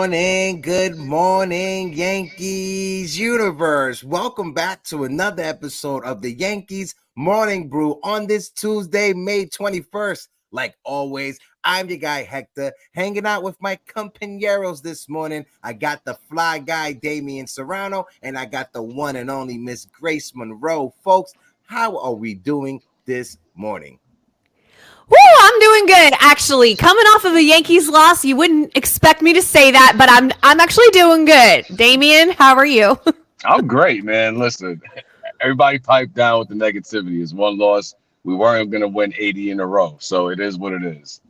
good morning, Yankees universe. Welcome back to another episode of the Yankees Morning Brew on this Tuesday, May 21st. Like always, I'm your guy, Hector, hanging out with my compañeros this morning. I got the fly guy, Damian Serrano, and I got the one and only Miss Grace Monroe. Folks, how are we doing this morning? Woo, I'm doing good. Actually, coming off of a Yankees loss, you wouldn't expect me to say that, but I'm actually doing good. Damian, how are you? I'm great, man. Listen, everybody piped down with the negativity. It's one loss. We weren't going to win 80 in a row, so it is what it is.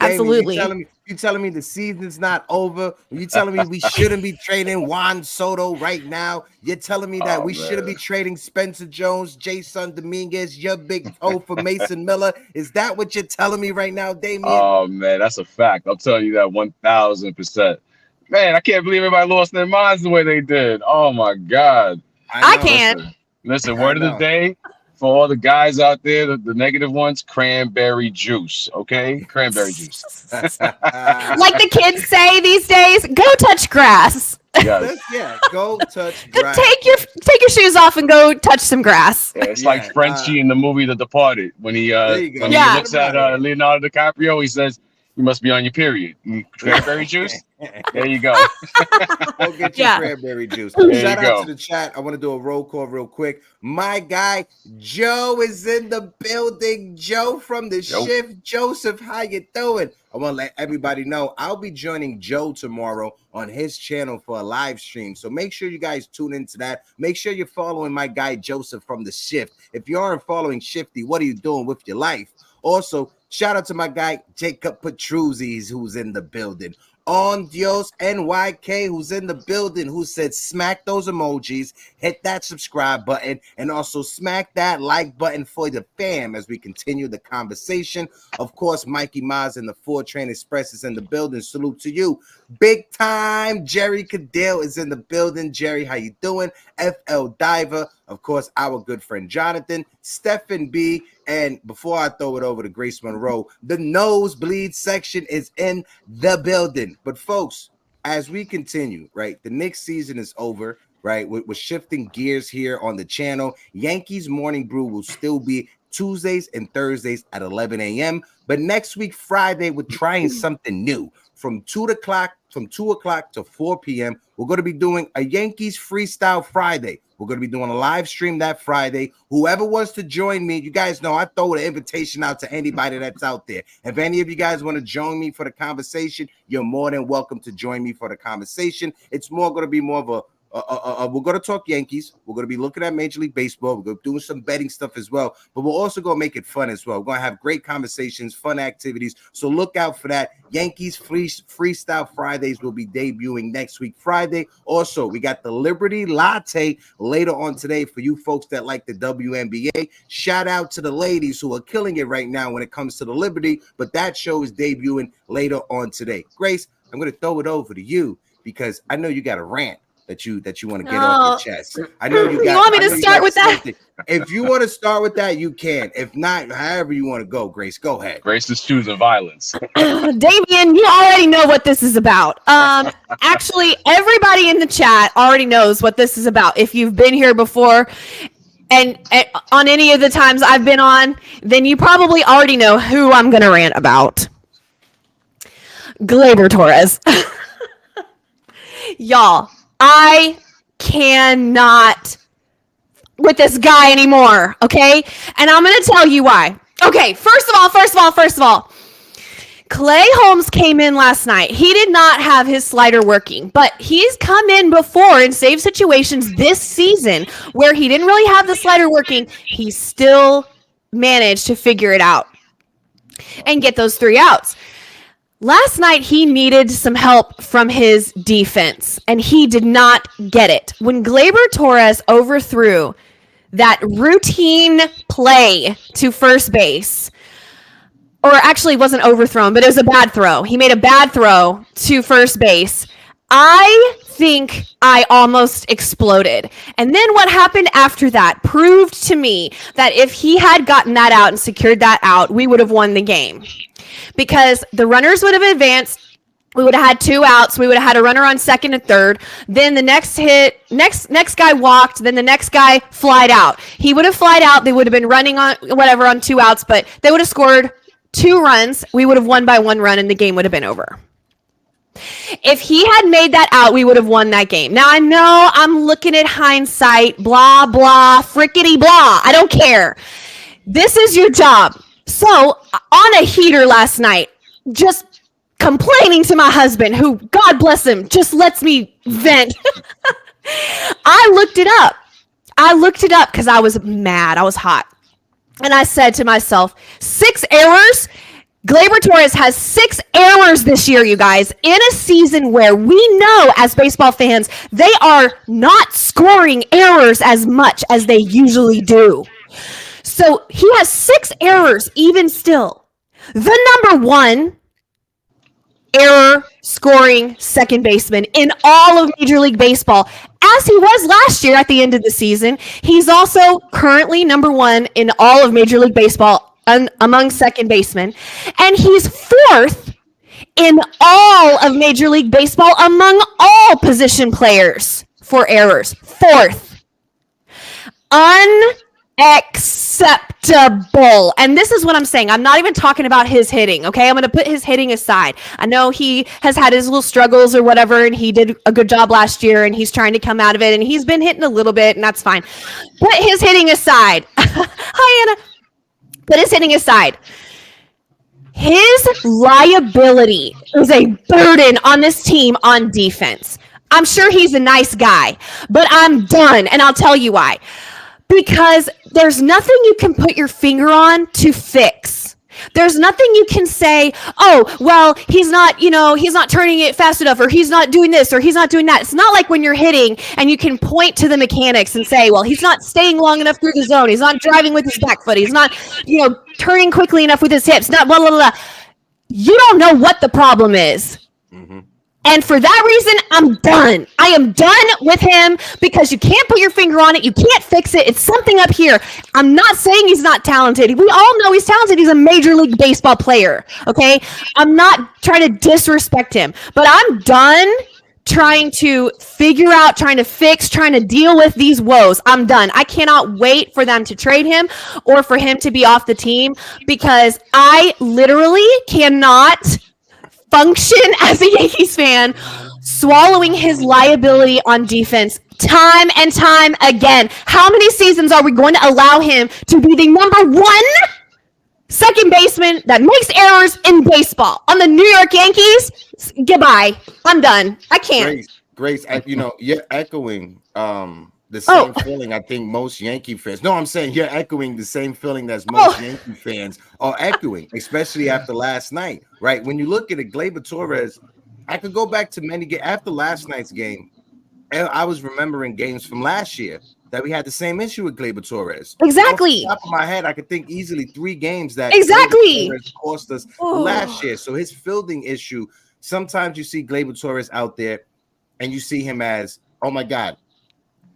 Absolutely. Damian, you telling me the season's not over? You telling me we shouldn't be trading Juan Soto right now? You're telling me that we shouldn't be trading Spencer Jones, Jason Dominguez, your big toe for Mason Miller? Is that what you're telling me right now, Damian? Oh, man, that's a fact. I'm telling you that 1,000%. Man, I can't believe everybody lost their minds the way they did. Oh, my God. I can't. Listen, word of the day for all the guys out there, the negative ones, cranberry juice, okay? Cranberry juice. Like the kids say these days, go touch grass. Yes. Yeah, go touch grass. Take your shoes off and go touch some grass. Yeah, it's like Frenchie in the movie The Departed. When he looks at Leonardo DiCaprio, he says, "You must be on your period." Cranberry juice? There you go. Go get your cranberry juice. Shout out to the chat. I want to do a roll call real quick. My guy, Joe, is in the building. Joe from the shift. Joseph, how you doing? I want to let everybody know I'll be joining Joe tomorrow on his channel for a live stream. So make sure you guys tune into that. Make sure you're following my guy, Joseph from the shift. If you aren't following Shifty, what are you doing with your life? Also, shout out to my guy, Jacob Petruzzi's, who's in the building. On Dios NYK, who's in the building, who said smack those emojis, hit that subscribe button, and also smack that like button for the fam as we continue the conversation. Of course, Mikey Maz and the 4Train Express is in the building. Salute to you. Big time. Jerry Cadell is in the building. Jerry, how you doing? FL Diver, of course, our good friend Jonathan, Stephen B. And before I throw it over to Grace Monroe, the nosebleed section is in the building. But folks, as we continue, right, the next season is over, right? We're shifting gears here on the channel. Yankees Morning Brew will still be Tuesdays and Thursdays at 11 a.m. But next week, Friday, we're trying something new. From 2 o'clock to 4 p.m., we're going to be doing a Yankees Freestyle Friday. We're going to be doing a live stream that Friday. Whoever wants to join me, you guys know I throw the invitation out to anybody that's out there. If any of you guys want to join me for the conversation, you're more than welcome to join me for the conversation. It's going to be more of a we're going to talk Yankees. We're going to be looking at Major League Baseball. We're going to be doing some betting stuff as well. But we're also going to make it fun as well. We're going to have great conversations, fun activities. So look out for that. Yankees Freestyle Fridays will be debuting next week, Friday. Also, we got the Liberty Latte later on today for you folks that like the WNBA. Shout out to the ladies who are killing it right now when it comes to the Liberty. But that show is debuting later on today. Grace, I'm going to throw it over to you because I know you got a rant that you want to get off your chest. I know you got. You want me to start with that? If you want to start with that, you can. If not, however you want to go, Grace, go ahead. Grace is choosing violence. Damian, you already know what this is about. Actually, everybody in the chat already knows what this is about. If you've been here before, and on any of the times I've been on, then you probably already know who I'm going to rant about. Gleyber Torres. Y'all, I cannot with this guy anymore, okay? And I'm going to tell you why. Okay, first of all, Clay Holmes came in last night. He did not have his slider working, but he's come in before in save situations this season where he didn't really have the slider working. He still managed to figure it out and get those 3 outs. Last night, he needed some help from his defense, and he did not get it. When Gleyber Torres overthrew that routine play to first base, or actually wasn't overthrown, but it was a bad throw. He made a bad throw to first base. I think I almost exploded. And then what happened after that proved to me that if he had gotten that out and secured that out, we would have won the game. Because the runners would have advanced, We would have had 2 outs. We would have had a runner on second and third. Then the next guy walked. Then the next guy flied out. He would have flied out. They would have been running on whatever on 2 outs, but they would have scored 2 runs. We would have won by 1 run, and the game would have been over. If he had made that out, we would have won that game. Now, I know I'm looking at hindsight, blah, blah, frickety blah. I don't care. This is your job. So, on a heater last night, just complaining to my husband, who, God bless him, just lets me vent. I looked it up because I was mad. I was hot. And I said to myself, 6 errors? Gleyber Torres has 6 errors this year, you guys, in a season where we know as baseball fans, they are not scoring errors as much as they usually do. So he has 6 errors even still. The number 1 error scoring second baseman in all of Major League Baseball, as he was last year at the end of the season. He's also currently number 1 in all of Major League Baseball among second basemen, and he's 4th in all of Major League Baseball among all position players for errors. 4th. Unacceptable. And this is what I'm saying. I'm not even talking about his hitting, okay? I'm going to put his hitting aside. I know he has had his little struggles or whatever, and he did a good job last year, and he's trying to come out of it, and he's been hitting a little bit, and that's fine. Put his hitting aside. Hi, Anna. Put his hitting aside. His liability is a burden on this team on defense. I'm sure he's a nice guy, but I'm done, and I'll tell you why. Because there's nothing you can put your finger on to fix. There's nothing you can say, oh, well, he's not turning it fast enough, or he's not doing this, or he's not doing that. It's not like when you're hitting and you can point to the mechanics and say, well, he's not staying long enough through the zone. He's not driving with his back foot. He's not, turning quickly enough with his hips. Not blah, blah, blah. You don't know what the problem is. Mm-hmm. And for that reason, I'm done. I am done with him because you can't put your finger on it. You can't fix it. It's something up here. I'm not saying he's not talented. We all know he's talented. He's a Major League Baseball player, okay? I'm not trying to disrespect him, but I'm done trying to figure out, trying to fix, trying to deal with these woes. I'm done. I cannot wait for them to trade him or for him to be off the team because I literally cannot function as a Yankees fan, swallowing his liability on defense time and time again. How many seasons are we going to allow him to be the number 1 second baseman that makes errors in baseball on the New York Yankees? Goodbye. I'm done. I can't. Grace, you're echoing the same feeling I think most Yankee fans. No, I'm saying you're echoing the same feeling that most Yankee fans are echoing, especially after last night, right? When you look at it, Gleyber Torres, I could go back to many games after last night's game, and I was remembering games from last year that we had the same issue with Gleyber Torres. Exactly. Off the top of my head, I could think easily 3 games that exactly cost us last year. So his fielding issue. Sometimes you see Gleyber Torres out there, and you see him as, oh my God,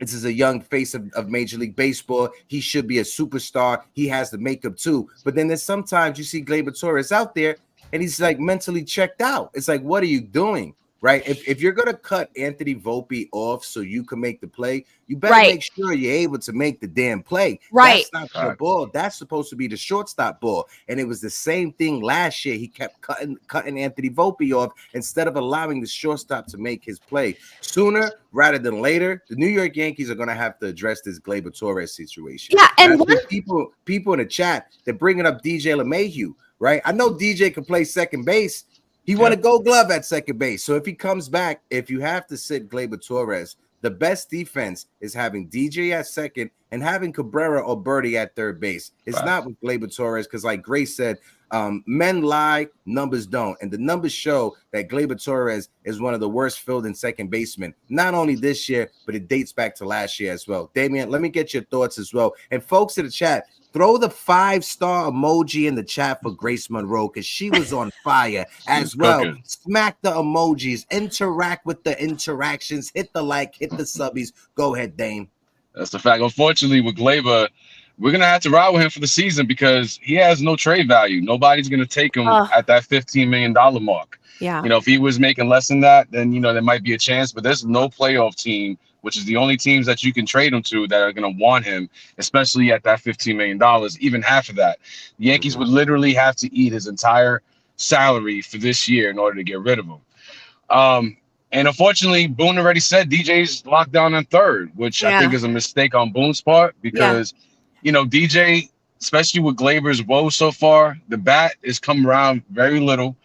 this is a young face of Major League Baseball. He should be a superstar. He has the makeup too. But then there's sometimes you see Gleyber Torres out there and he's like mentally checked out. It's like, what are you doing? Right? If you're going to cut Anthony Volpe off so you can make the play, you better make sure you're able to make the damn play. Right. That's not the ball. That's supposed to be the shortstop ball. And it was the same thing last year. He kept cutting Anthony Volpe off instead of allowing the shortstop to make his play. Sooner rather than later, the New York Yankees are going to have to address this Gleyber Torres situation. Yeah, and people in the chat, they're bringing up DJ LeMahieu, right? I know DJ can play second base. He won a Gold Glove at second base. So if he comes back, if you have to sit Gleyber Torres, the best defense is having DJ at second and having Cabrera or Birdie at third base. It's not with Gleyber Torres because, like Grace said, men lie, numbers don't. And the numbers show that Gleyber Torres is one of the worst fielding second basemen, not only this year, but it dates back to last year as well. Damian, let me get your thoughts as well. And folks in the chat, throw the 5-star emoji in the chat for Grace Monroe because she was on fire as well. Cooking. Smack the emojis, interact with the interactions, hit the like, hit the subbies. Go ahead, Dame. That's the fact. Unfortunately, with Gleyber, we're going to have to ride with him for the season because he has no trade value. Nobody's going to take him at that $15 million mark. Yeah. If he was making less than that, then there might be a chance. But there's no playoff team, which is the only teams that you can trade him to, that are going to want him, especially at that $15 million, even half of that. The Yankees would literally have to eat his entire salary for this year in order to get rid of him. And unfortunately, Boone already said DJ's locked down on third, which I think is a mistake on Boone's part because, DJ, especially with Gleyber's woes so far, the bat is come around very little.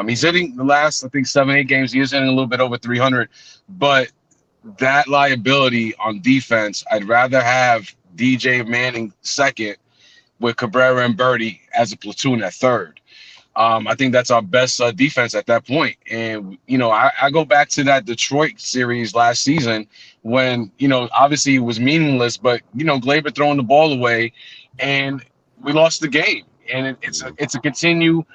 He's hitting the last, I think, 7-8 games. He is hitting a little bit over 300, but that liability on defense, I'd rather have DJ Manning second with Cabrera and Birdie as a platoon at third. I think that's our best defense at that point. And, I go back to that Detroit series last season when, obviously it was meaningless, but, Gleyber throwing the ball away and we lost the game. And it's a continued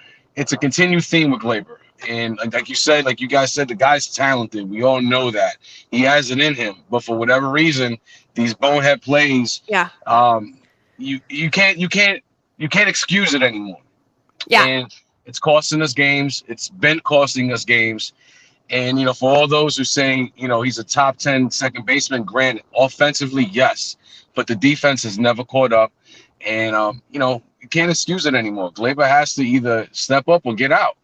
theme with Gleyber. And like you said, like you guys said, the guy's talented. We all know that he has it in him, but for whatever reason, these bonehead plays, you can't excuse it anymore. Yeah. And it's costing us games. It's been costing us games. And, for all those who saying, he's a top 10 second baseman, granted, offensively, yes, but the defense has never caught up. And, you can't excuse it anymore. Gleyber has to either step up or get out.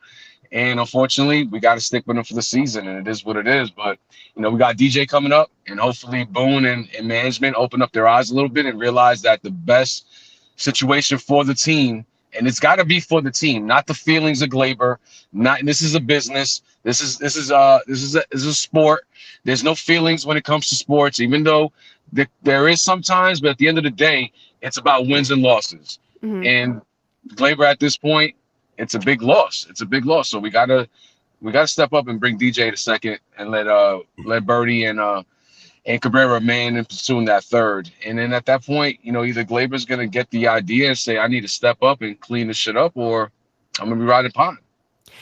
And unfortunately, we got to stick with him for the season, and it is what it is. But, we got DJ coming up, and hopefully Boone and management open up their eyes a little bit and realize that the best situation for the team, and it's got to be for the team, not the feelings of Gleyber. This is a business. This is a sport. There's no feelings when it comes to sports, even though there is sometimes. But at the end of the day, it's about wins and losses. Mm-hmm. And Gleyber at this point, it's a big loss. So we gotta step up and bring DJ to second and let Birdie and Cabrera man and platoon that third. And then at that point, either Gleyber's gonna get the idea and say, I need to step up and clean this shit up, or I'm gonna be riding pine.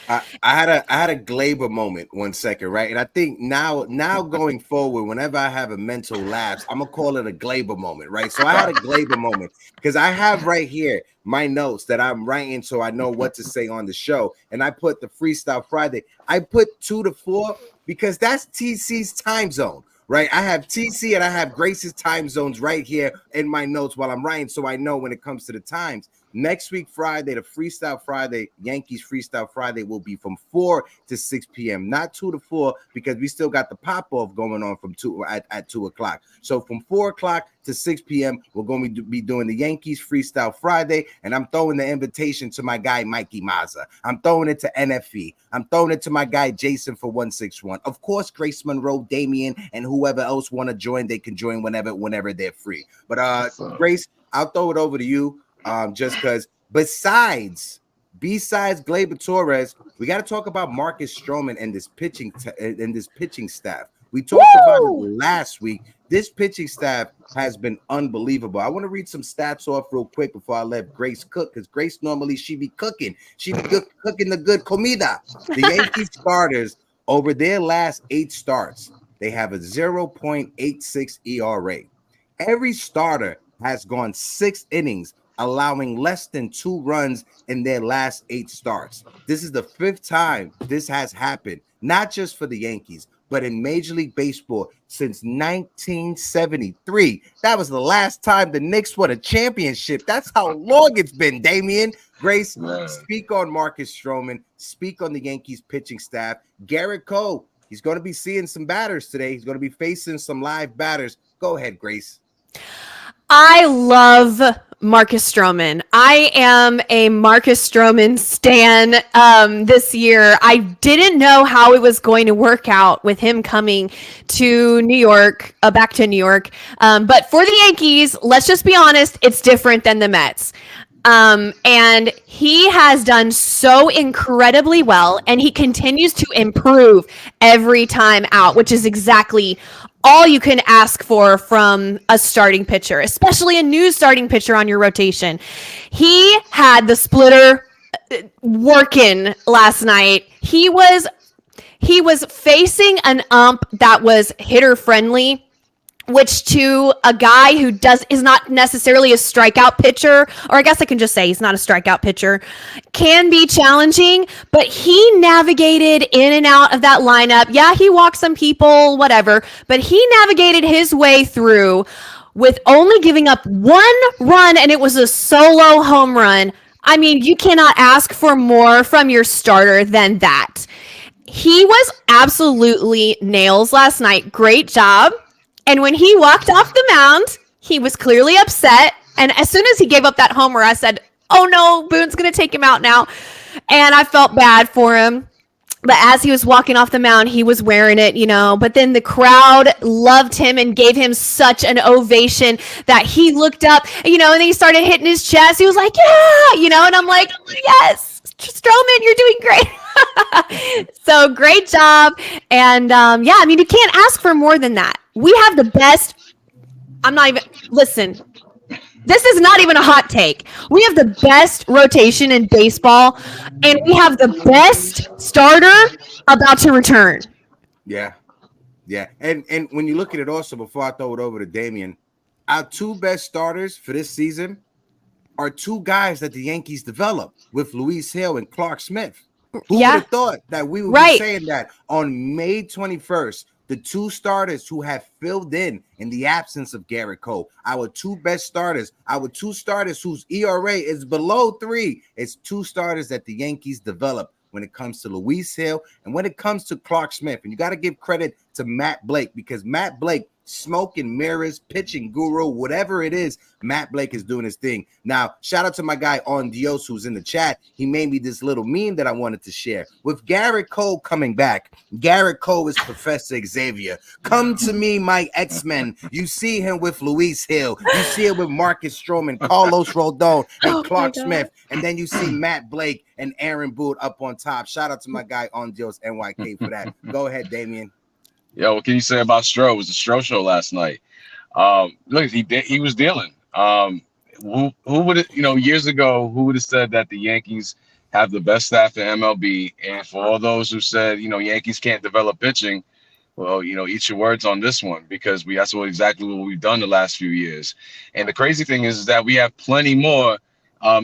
I had a Gleyber moment 1 second, right? And I think now going forward, whenever I have a mental lapse, I'm gonna call it a Gleyber moment, right? So I had a Gleyber moment because I have right here my notes that I'm writing so I know what to say on the show. And I put the Freestyle Friday. I put 2 to 4 because that's TC's time zone, right? I have TC and I have Grace's time zones right here in my notes while I'm writing, so I know when it comes to the times. Next week, Friday, the Freestyle Friday, Yankees Freestyle Friday will be from 4 to 6 p.m., not 2 to 4, because we still got the pop-off going on from 2 at 2 o'clock. So from 4 o'clock to 6 p.m., we're going to be doing the Yankees Freestyle Friday, and I'm throwing the invitation to my guy, Mikey Mazza. I'm throwing it to NFE. I'm throwing it to my guy, Jason, for 161. Of course, Grace Monroe, Damian, and whoever else want to join, they can join whenever they're free. But Grace, I'll throw it over to you. Just because besides Gleyber Torres, we got to talk about Marcus Stroman and this pitching staff. We talked about it last week. This pitching staff has been unbelievable. I want to read some stats off real quick before I let Grace cook, because Grace normally she be cooking. She be cooking the good comida. The Yankees starters over their last 8 starts, they have a 0.86 ERA. Every starter has gone 6 innings, allowing less than 2 runs in their last 8 starts. This is the 5th time this has happened, not just for the Yankees, but in Major League Baseball since 1973. That was the last time the Knicks won a championship. That's how long it's been, Damian. Grace, speak on Marcus Stroman. Speak on the Yankees pitching staff. Garrett Cole, he's going to be seeing some batters today. He's going to be facing some live batters. Go ahead, Grace. I love Marcus Stroman. I am a Marcus Stroman stan this year. I didn't know how it was going to work out with him coming to New York, back to New York. But for the Yankees, let's just be honest, it's different than the Mets. And he has done so incredibly well, and he continues to improve every time out, which is exactly all you can ask for from a starting pitcher, especially a new starting pitcher on your rotation. He had the splitter working last night. He was facing an ump that was hitter friendly, which to a guy who is not necessarily a strikeout pitcher, or I guess I can just say he's not a strikeout pitcher, can be challenging, but he navigated in and out of that lineup. Yeah, he walked some people, whatever, but he navigated his way through with only giving up 1 run, and it was a solo home run. I mean, you cannot ask for more from your starter than that. He was absolutely nails last night. Great job. And when he walked off the mound, he was clearly upset. And as soon as he gave up that homer, I said, oh no, Boone's going to take him out now. And I felt bad for him. But as he was walking off the mound, he was wearing it, But then the crowd loved him and gave him such an ovation that he looked up, and then he started hitting his chest. He was like, yeah, and I'm like, yes, Stroman, you're doing great. So great job. And you can't ask for more than that. We have the best. Listen, this is not even a hot take. We have the best rotation in baseball, and we have the best starter about to return. Yeah. And when you look at it also, before I throw it over to Damian, our 2 best starters for this season are 2 guys that the Yankees developed with Luis Hill and Clark Smith. Who would have thought that we would be saying that on May 21st, the 2 starters who have filled in the absence of Garrett Cole, our 2 best starters, our 2 starters whose ERA is below 3, it's 2 starters that the Yankees developed when it comes to Luis Hill and when it comes to Clark Smith. And you got to give credit to Matt Blake, because Matt Blake, smoke and mirrors, pitching guru, whatever it is, Matt Blake is doing his thing. Now, shout out to my guy On Dios who's in the chat. He made me this little meme that I wanted to share. With Garrett Cole coming back, Garrett Cole is Professor Xavier. Come to me, my X-Men. You see him with Luis Hill. You see him with Marcus Stroman, Carlos Rodon, and Clark Smith. And then you see Matt Blake and Aaron Boone up on top. Shout out to my guy On Dios NYK for that. Go ahead, Damian. Yo, what can you say about Stroh? It was a Stroh show last night. Look, he was dealing. Who would have, years ago, who would have said that the Yankees have the best staff in MLB? And for all those who said, Yankees can't develop pitching, well, eat your words on this one, because that's exactly what we've done the last few years. And the crazy thing is that we have plenty more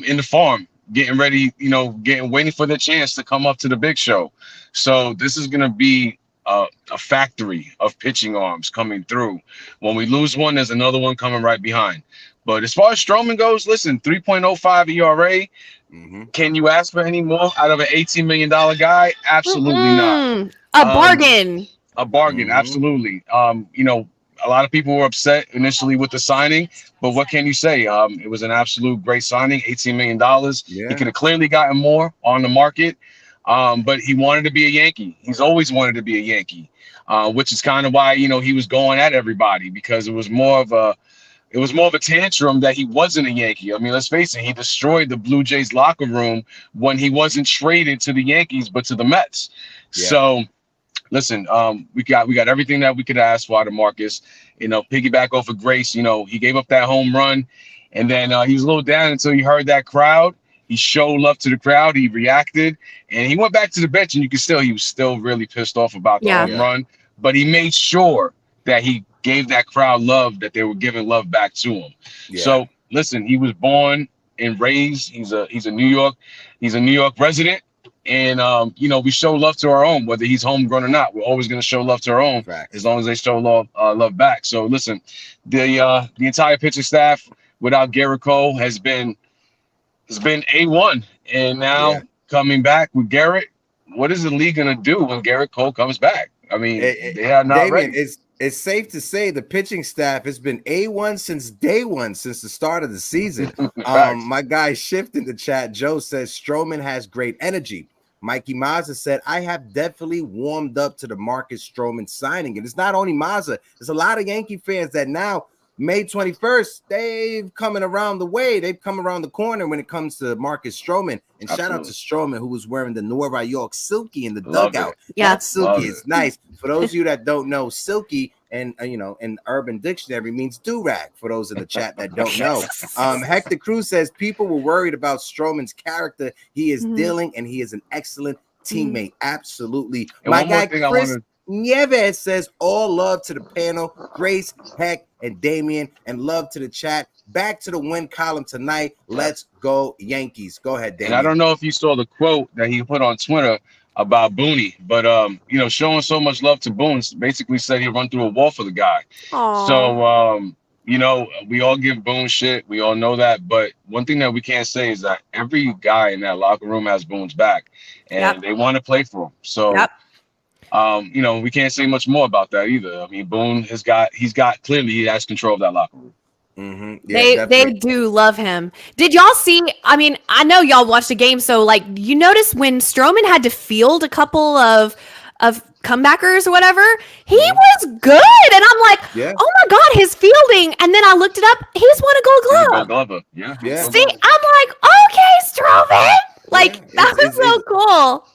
in the farm getting ready, waiting for the chance to come up to the big show. So this is going to be a factory of pitching arms coming through. When we lose one, there's another one coming right behind. But as far as Stroman goes, listen, 3.05 ERA. Can you ask for any more out of an $18 million guy? Absolutely not. A bargain. A bargain, absolutely. A lot of people were upset initially with the signing, but what can you say? It was an absolute great signing, $18 million. Yeah. He could have clearly gotten more on the market. But he wanted to be a Yankee. He's always wanted to be a Yankee, which is kind of why, he was going at everybody, because it was more of a tantrum that he wasn't a Yankee. I mean, let's face it, he destroyed the Blue Jays locker room when he wasn't traded to the Yankees, but to the Mets. Yeah. So listen, we got everything that we could ask for out of Marcus. Piggyback off of Grace, he gave up that home run, and then he was a little down until he heard that crowd. He showed love to the crowd. He reacted, and he went back to the bench, and he was still really pissed off about the home run. But he made sure that he gave that crowd love, that they were giving love back to him. Yeah. So listen, he was born and raised. He's a New York resident, and we show love to our own, whether he's homegrown or not. We're always going to show love to our own, as long as they show love back. So listen, the entire pitching staff without Garrett Cole has been A1, and now coming back with Garrett, what is the league gonna do when Garrett Cole comes back? I mean, they are not ready. It's safe to say the pitching staff has been A1 since day one, since the start of the season. My guy Shift in the chat, Joe says Stroman has great energy. Mikey Mazza said, I have definitely warmed up to the Marcus Stroman signing. And it's not only Mazza, there's a lot of Yankee fans that now May 21st, they've coming around the way. They've come around the corner when it comes to Marcus Stroman. And shout out to Stroman, who was wearing the Nueva York Silky in the dugout. Yeah, that Silky is nice. For those of you that don't know, Silky and in Urban Dictionary means do-rag. For those in the chat that don't know, Hector Cruz says people were worried about Stroman's character. He is dealing, and he is an excellent teammate. Absolutely. And my guy Chris. Nieves says, all love to the panel, Grace, Heck, and Damien, and love to the chat. Back to the win column tonight. Let's go Yankees. Go ahead, Damien. And I don't know if you saw the quote that he put on Twitter about Booney, but showing so much love to Boone, basically said he'd run through a wall for the guy. Aww. So we all give Boone shit. We all know that. But one thing that we can't say is that every guy in that locker room has Boone's back, and they want to play for him. So, we can't say much more about that either. I mean, Boone clearly he has control of that locker room. Mm-hmm. Yeah, they do love him. Did y'all see? I mean, I know y'all watched the game, so like, you notice when Stroman had to field a couple of comebackers or whatever, he was good, and I'm like, oh my god, his fielding. And then I looked it up; he's won a Gold Glove. Yeah. See, I'm like, okay, Stroman. Like, that was so cool.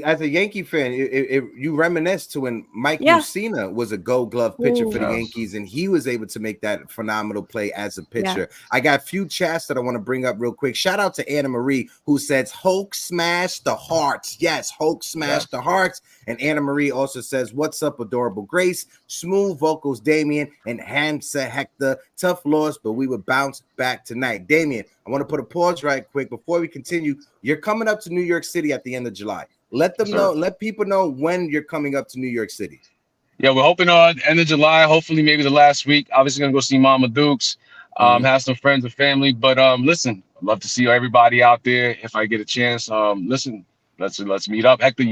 As a Yankee fan, you reminisce to when Mike Mussina was a Gold Glove pitcher for the Yankees, and he was able to make that phenomenal play as a pitcher. I got a few chats that I want to bring up real quick. Shout out to Anna Marie, who says, Hulk smash the hearts. Yes, Hulk smash the hearts. And Anna Marie also says, what's up, adorable Grace? Smooth vocals, Damien, and Hansa Hector. Tough loss, but we would bounce back tonight. Damien, I want to put a pause right quick before we continue. You're coming up to New York City at the end of July. Let them know. Let people know when you're coming up to New York City. Yeah, we're hoping on end of July. Hopefully, maybe the last week. Obviously, gonna go see Mama Dukes. Have some friends and family. But listen, I'd love to see everybody out there if I get a chance. Listen, let's meet up. Hector, we'll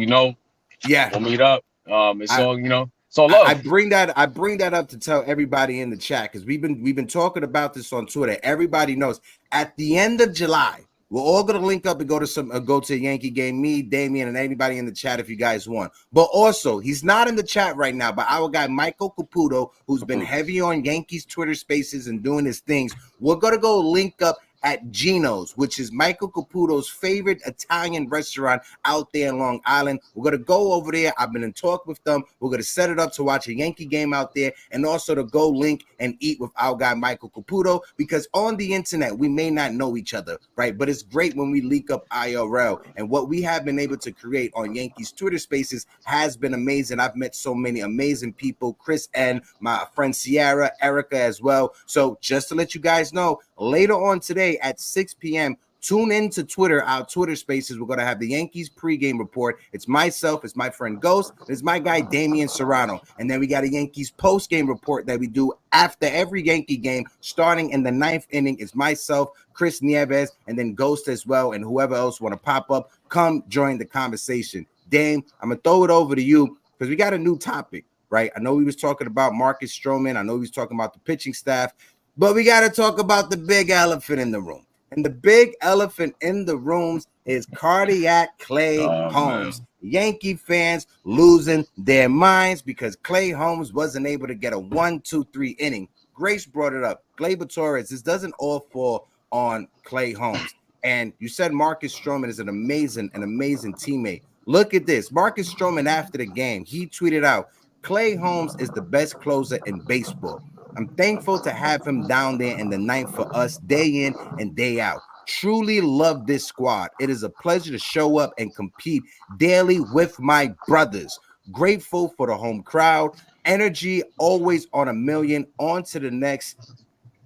meet up. It's all love. I bring that up to tell everybody in the chat, because we've been talking about this on Twitter. Everybody knows at the end of July, we're all going to link up and go to a Yankee game. Me, Damien, and anybody in the chat if you guys want. But also, he's not in the chat right now, but our guy Michael Caputo, who's been heavy on Yankees Twitter Spaces and doing his things, we're going to go link up at Gino's, which is Michael Caputo's favorite Italian restaurant out there in Long Island. We're going to go over there. I've been in talk with them. We're going to set it up to watch a Yankee game out there, and also to go link and eat with our guy Michael Caputo, because on the internet, we may not know each other, right? But it's great when we link up IRL, and what we have been able to create on Yankees Twitter Spaces has been amazing. I've met so many amazing people, Chris and my friend Sierra, Erica as well. So just to let you guys know, later on today at 6 p.m., tune into Twitter, our Twitter Spaces. We're going to have the Yankees pregame report. It's myself, it's my friend Ghost, it's my guy Damian Serrano. And then we got a Yankees postgame report that we do after every Yankee game, starting in the 9th inning. It's myself, Chris Nieves, and then Ghost as well, and whoever else want to pop up, come join the conversation. Dame, I'm going to throw it over to you, because we got a new topic, right? I know we was talking about Marcus Stroman. I know we was talking about the pitching staff. But we got to talk about the big elephant in the room. And the big elephant in the rooms is cardiac Clay Holmes. Man. Yankee fans losing their minds because Clay Holmes wasn't able to get a 1-2-3 inning. Grace brought it up. Gleyber Torres, this doesn't all fall on Clay Holmes. And you said Marcus Stroman is an amazing teammate. Look at this. Marcus Stroman, after the game, he tweeted out, Clay Holmes is the best closer in baseball. I'm thankful to have him down there in the 9th for us day in and day out. Truly love this squad. It is a pleasure to show up and compete daily with my brothers. Grateful for the home crowd. Energy always on a million. On to the next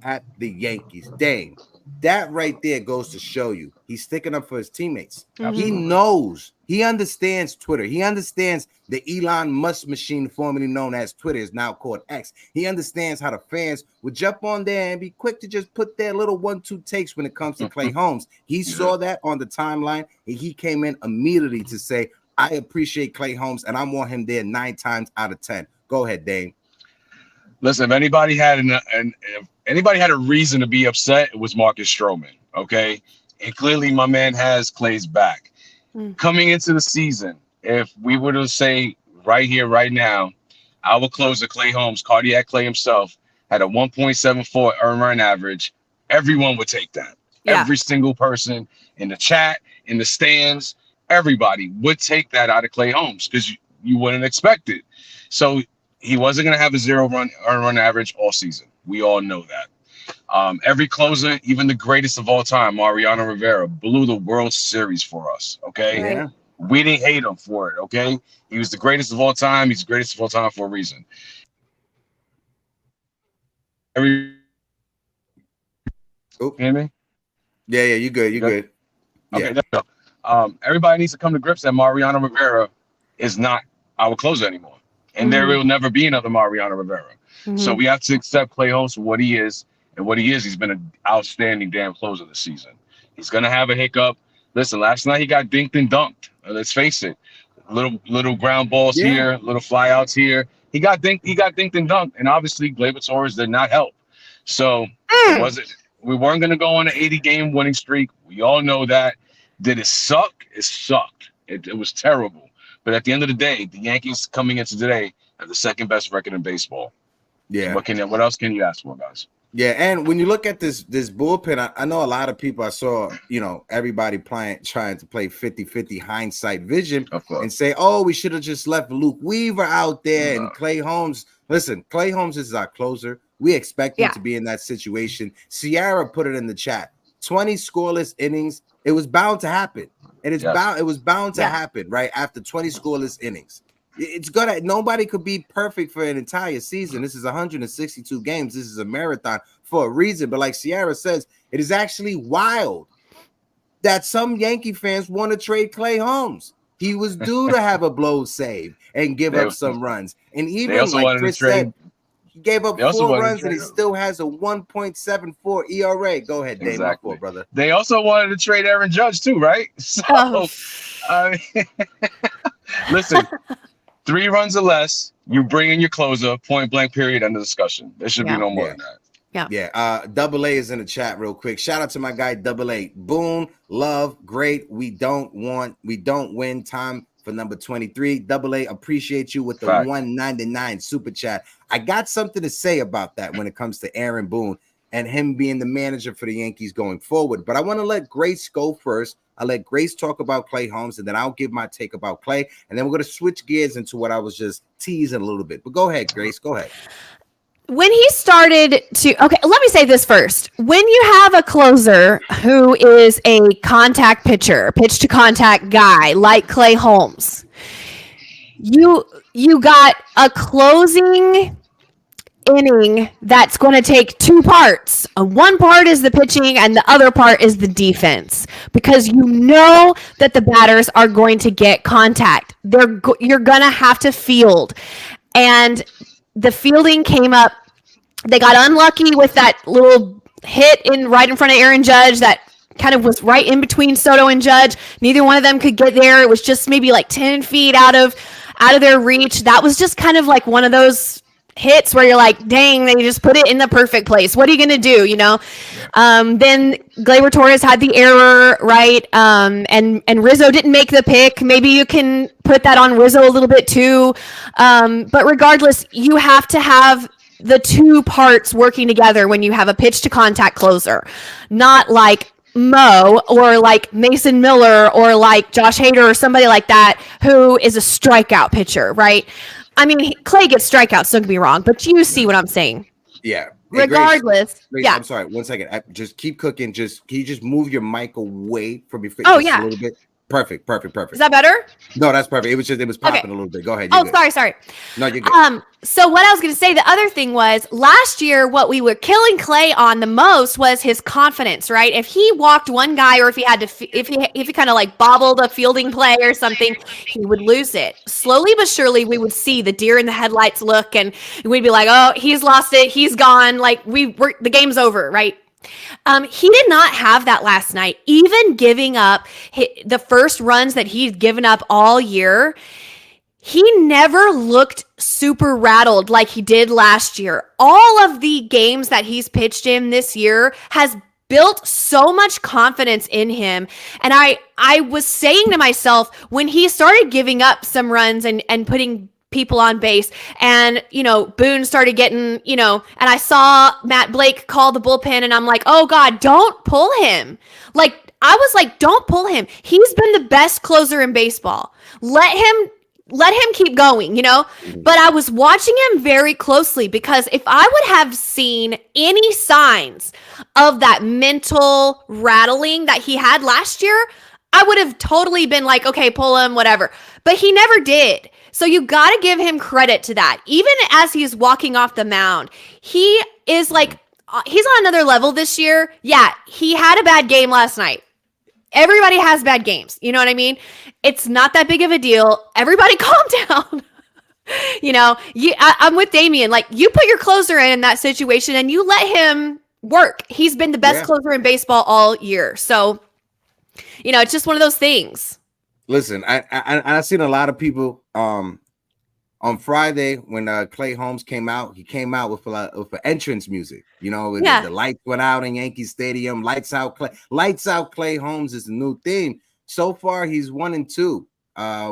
at the Yankees. Dang, that right there goes to show you he's sticking up for his teammates. He knows. He understands Twitter. He understands the Elon Musk machine, formerly known as Twitter, is now called X. He understands how the fans would jump on there and be quick to just put their little 1-2 takes when it comes to Clay Holmes. He saw that on the timeline, and he came in immediately to say, I appreciate Clay Holmes, and I want him there 9 times out of 10. Go ahead, Dane. Listen, if anybody had a reason to be upset, it was Marcus Stroman, okay? And clearly my man has Clay's back. Coming into the season, if we were to say right here, right now, our closer, Clay Holmes, cardiac Clay himself, had a 1.74 earned run average, everyone would take that. Yeah. Every single person in the chat, in the stands, everybody would take that out of Clay Holmes because you wouldn't expect it. So he wasn't going to have a 0 earned run average all season. We all know that. Every closer, even the greatest of all time, Mariano Rivera, blew the World Series for us. Okay. Yeah. We didn't hate him for it, okay? He was the greatest of all time. He's the greatest of all time for a reason. Hear me? Yeah, you good. You good. Okay, there we go. Everybody needs to come to grips that Mariano Rivera is not our closer anymore. And there will never be another Mariano Rivera. So we have to accept Clay Holmes for what he is. And what he is, he's been an outstanding damn closer this season. He's going to have a hiccup. Listen, last night he got dinked and dunked. Let's face it. Little ground balls here, little flyouts here. He got dinked and dunked. And obviously, Gleyber Torres did not help. So we weren't going to go on an 80-game winning streak. We all know that. Did it suck? It sucked. It was terrible. But at the end of the day, the Yankees coming into today have the second best record in baseball. Yeah. What else can you ask for, guys? Yeah, and when you look at this bullpen, I know a lot of people, I saw, everybody trying to play 50-50 hindsight vision and say, oh, we should have just left Luke Weaver out there and Clay Holmes. Listen, Clay Holmes is our closer. We expect him to be in that situation. Sierra put it in the chat. 20 scoreless innings. It was bound to happen. And it was bound to happen, right? After 20 scoreless innings. Nobody could be perfect for an entire season. This is 162 games. This is a marathon for a reason. But like Sierra says, it is actually wild that some Yankee fans want to trade Clay Holmes. He was due to have a blow save and give up some runs. And even like Chris said, he gave up 4 runs and he still has a 1.74 ERA. Go ahead, Dave. Exactly. Brother. They also wanted to trade Aaron Judge too, right? So, listen. 3 runs or less, you bring in your closer, point blank, period, end of discussion. There should be no more than that. Yeah. Double A is in the chat real quick. Shout out to my guy Double A. Boone, love, great. We don't win. Time for number 23. Double A, appreciate you with the 199 super chat. I got something to say about that when it comes to Aaron Boone and him being the manager for the Yankees going forward. But I want to let Grace go first. I'll let Grace talk about Clay Holmes, and then I'll give my take about Clay. And then we're going to switch gears into what I was just teasing a little bit. But go ahead, Grace. Go ahead. When he started to, okay, let me say this first. When you have a closer who is a contact pitcher, pitch to contact guy like Clay Holmes, you got a closing inning that's going to take 2 parts. One part is the pitching and the other part is the defense, because you know that the batters are going to get contact. You're going to have to field. And the fielding came up. They got unlucky with that little hit right in front of Aaron Judge that kind of was right in between Soto and Judge. Neither one of them could get there. It was just maybe like 10 feet out of their reach. That was just kind of like one of those hits where you're like, dang, they just put it in the perfect place. What are you going to do? Then Gleyber Torres had the error, right? And Rizzo didn't make the pick. Maybe you can put that on Rizzo a little bit too. But regardless, you have to have the 2 parts working together when you have a pitch to contact closer, not like Mo or like Mason Miller or like Josh Hader or somebody like that who is a strikeout pitcher, right? I mean, Clay gets strikeouts, don't get me wrong, but you see what I'm saying. Yeah. Hey, regardless. Grace, I'm sorry. 1 second. Just keep cooking. Can you just move your mic away from your face a little bit? Perfect. Is that better? No, that's perfect. It was popping a little bit. Go ahead. Sorry. No, you're good. So what I was going to say, the other thing was last year, what we were killing Clay on the most was his confidence, right? If he walked one guy, or if he had to, if he kind of like bobbled a fielding play or something, he would lose it. Slowly but surely, we would see the deer in the headlights look, and we'd be like, oh, he's lost it. He's gone. Like the game's over, right? He did not have that last night. Even giving up the first runs that he'd given up all year, he never looked super rattled like he did last year. All of the games that he's pitched in this year has built so much confidence in him. And I was saying to myself, when he started giving up some runs and putting people on base, and Boone started getting, and I saw Matt Blake call the bullpen, and I'm like, oh God, don't pull him. Like, I was like, don't pull him. He's been the best closer in baseball. Let him keep going, but I was watching him very closely, because if I would have seen any signs of that mental rattling that he had last year, I would have totally been like, okay, pull him, whatever. But he never did. So you got to give him credit to that. Even as he's walking off the mound, he is like, he's on another level this year. Yeah, he had a bad game last night. Everybody has bad games. You know what I mean? It's not that big of a deal. Everybody calm down. I'm with Damien. Like, you put your closer in that situation and you let him work. He's been the best closer in baseball all year. So, it's just one of those things. Listen, I've seen a lot of people on Friday when Clay Holmes came out. He came out with entrance music. The lights went out in Yankee Stadium. Lights out Clay Holmes is the new theme. So far, he's 1-2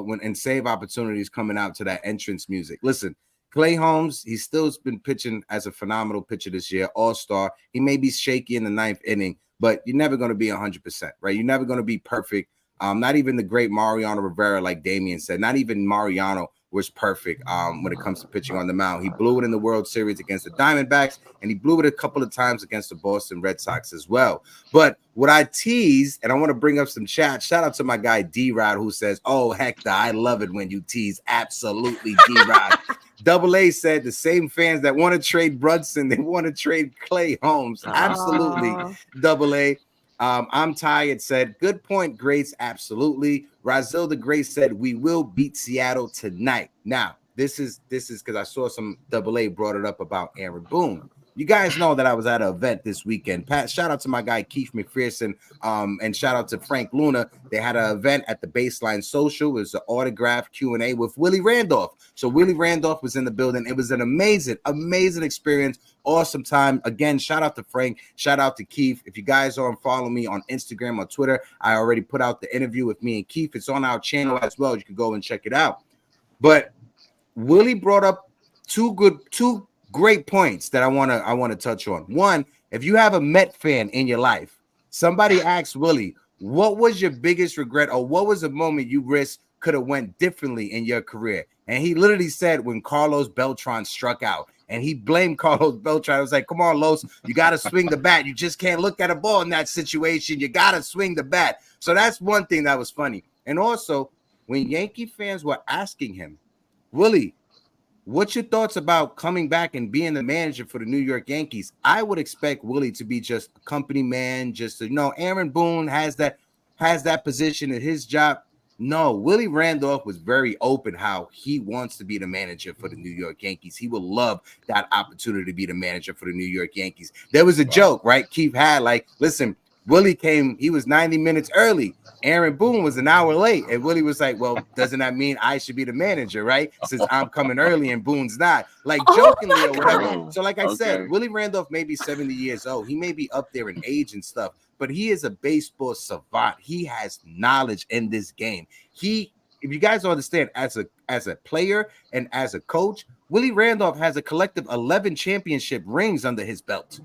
when save opportunities coming out to that entrance music. Listen, Clay Holmes, he's still been pitching as a phenomenal pitcher this year, all-star. He may be shaky in the 9th inning, but you're never going to be 100%, right? You're never going to be perfect. Not even the great Mariano Rivera, like Damien said. Not even Mariano was perfect when it comes to pitching on the mound. He blew it in the World Series against the Diamondbacks, and he blew it a couple of times against the Boston Red Sox as well. But what I tease, and I want to bring up some chat, shout out to my guy D-Rod, who says, "Oh, Hector, I love it when you tease." Absolutely, D-Rod. Double A said the same fans that want to trade Brunson, they want to trade Clay Holmes. Absolutely, Double A. I'm tired said, good point, Grace. Absolutely. Razil the Grace said, we will beat Seattle tonight. Now, this is because I saw some Double A brought it up about Aaron Boone. You guys know that I was at an event this weekend. Pat, shout out to my guy Keith McPherson, and shout out to Frank Luna. They had an event at the Baseline Social. It was an autograph Q&A with Willie Randolph. So Willie Randolph was in the building. It was an amazing experience. Awesome time. Again, shout out to Frank. Shout out to Keith. If you guys aren't following me on Instagram or Twitter, I already put out the interview with me and Keith. It's on our channel as well. You can go and check it out. But Willie brought up two great points that I want to touch on. One, if you have a Met fan in your life, somebody asked Willie, what was your biggest regret, or what was a moment you risk could have went differently in your career? And he literally said when Carlos Beltran struck out, and he blamed Carlos Beltran. I was like, come on, Los, you got to swing the bat. You just can't look at a ball in that situation. You got to swing the bat. So that's one thing that was funny. And also, when Yankee fans were asking him, Willie, what's your thoughts about coming back and being the manager for the New York Yankees? I would expect Willie to be just a company man, just Aaron Boone has that position in his job. No, Willie Randolph was very open how he wants to be the manager for the New York Yankees. He would love that opportunity to be the manager for the New York Yankees. There was a joke, right? Keith had listen, Willie came, he was 90 minutes early. Aaron Boone was an hour late. And Willie was like, well, doesn't that mean I should be the manager, right? Since I'm coming early and Boone's not. Jokingly or whatever. So like I said, Willie Randolph may be 70 years old. He may be up there in age and stuff, but he is a baseball savant. He has knowledge in this game. If you guys understand, as a player and as a coach, Willie Randolph has a collective 11 championship rings under his belt.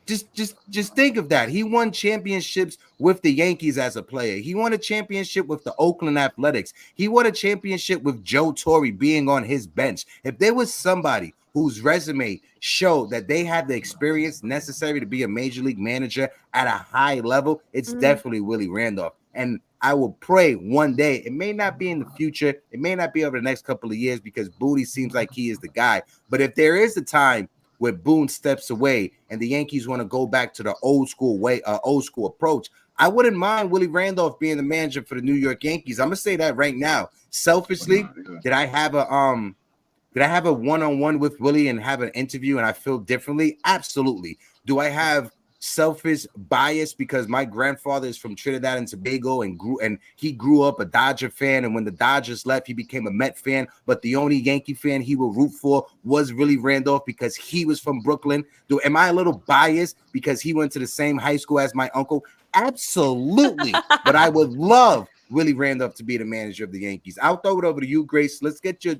Just think of that. He won championships with the Yankees as a player. He won a championship with the Oakland Athletics. He won a championship with Joe Torre being on his bench. If there was somebody whose resume showed that they had the experience necessary to be a major league manager at a high level, it's definitely Willie Randolph. And I will pray one day, it may not be in the future, it may not be over the next couple of years because Booty seems like he is the guy. But if there is a time where Boone steps away and the Yankees want to go back to the old school approach, I wouldn't mind Willie Randolph being the manager for the New York Yankees. I'm gonna say that right now. Selfishly, did I have a one-on-one with Willie and have an interview and I feel differently? Absolutely. Do I have selfish bias because my grandfather is from Trinidad and Tobago and he grew up a Dodger fan, and when the Dodgers left, he became a Met fan, but the only Yankee fan he would root for was Willie Randolph because he was from Brooklyn? Am I a little biased because he went to the same high school as my uncle? Absolutely. But I would love Willie Randolph to be the manager of the Yankees. I'll throw it over to you, Grace. Let's get your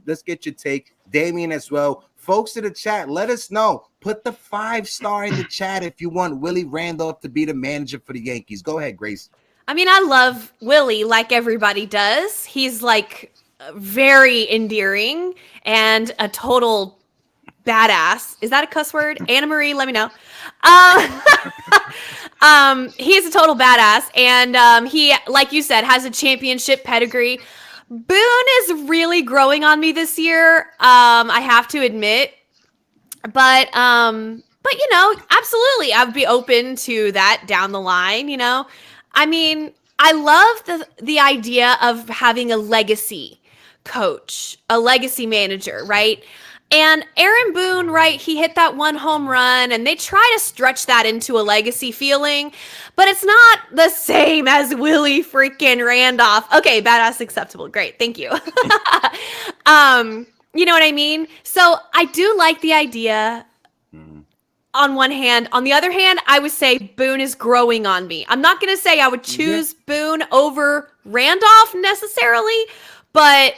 take. Damien as well. Folks in the chat, let us know. Put the 5-star in the chat if you want Willie Randolph to be the manager for the Yankees. Go ahead, Grace. I mean, I love Willie like everybody does. He's very endearing and a total badass. Is that a cuss word? Anna Marie, let me know. He's a total badass, and he, like you said, has a championship pedigree. Boone is really growing on me this year. I have to admit, but you know, absolutely, I would be open to that down the line. You know, I mean, I love the idea of having a legacy coach, a legacy manager, right? And Aaron Boone, right, he hit that 1 home run, and they try to stretch that into a legacy feeling, but it's not the same as Willie freaking Randolph. Okay, badass acceptable. Great, thank you. You know what I mean? So I do like the idea on one hand. On the other hand, I would say Boone is growing on me. I'm not going to say I would choose Boone over Randolph necessarily, but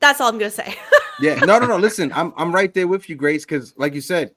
that's all I'm going to say. Yeah, no. Listen, I'm right there with you, Grace, because like you said,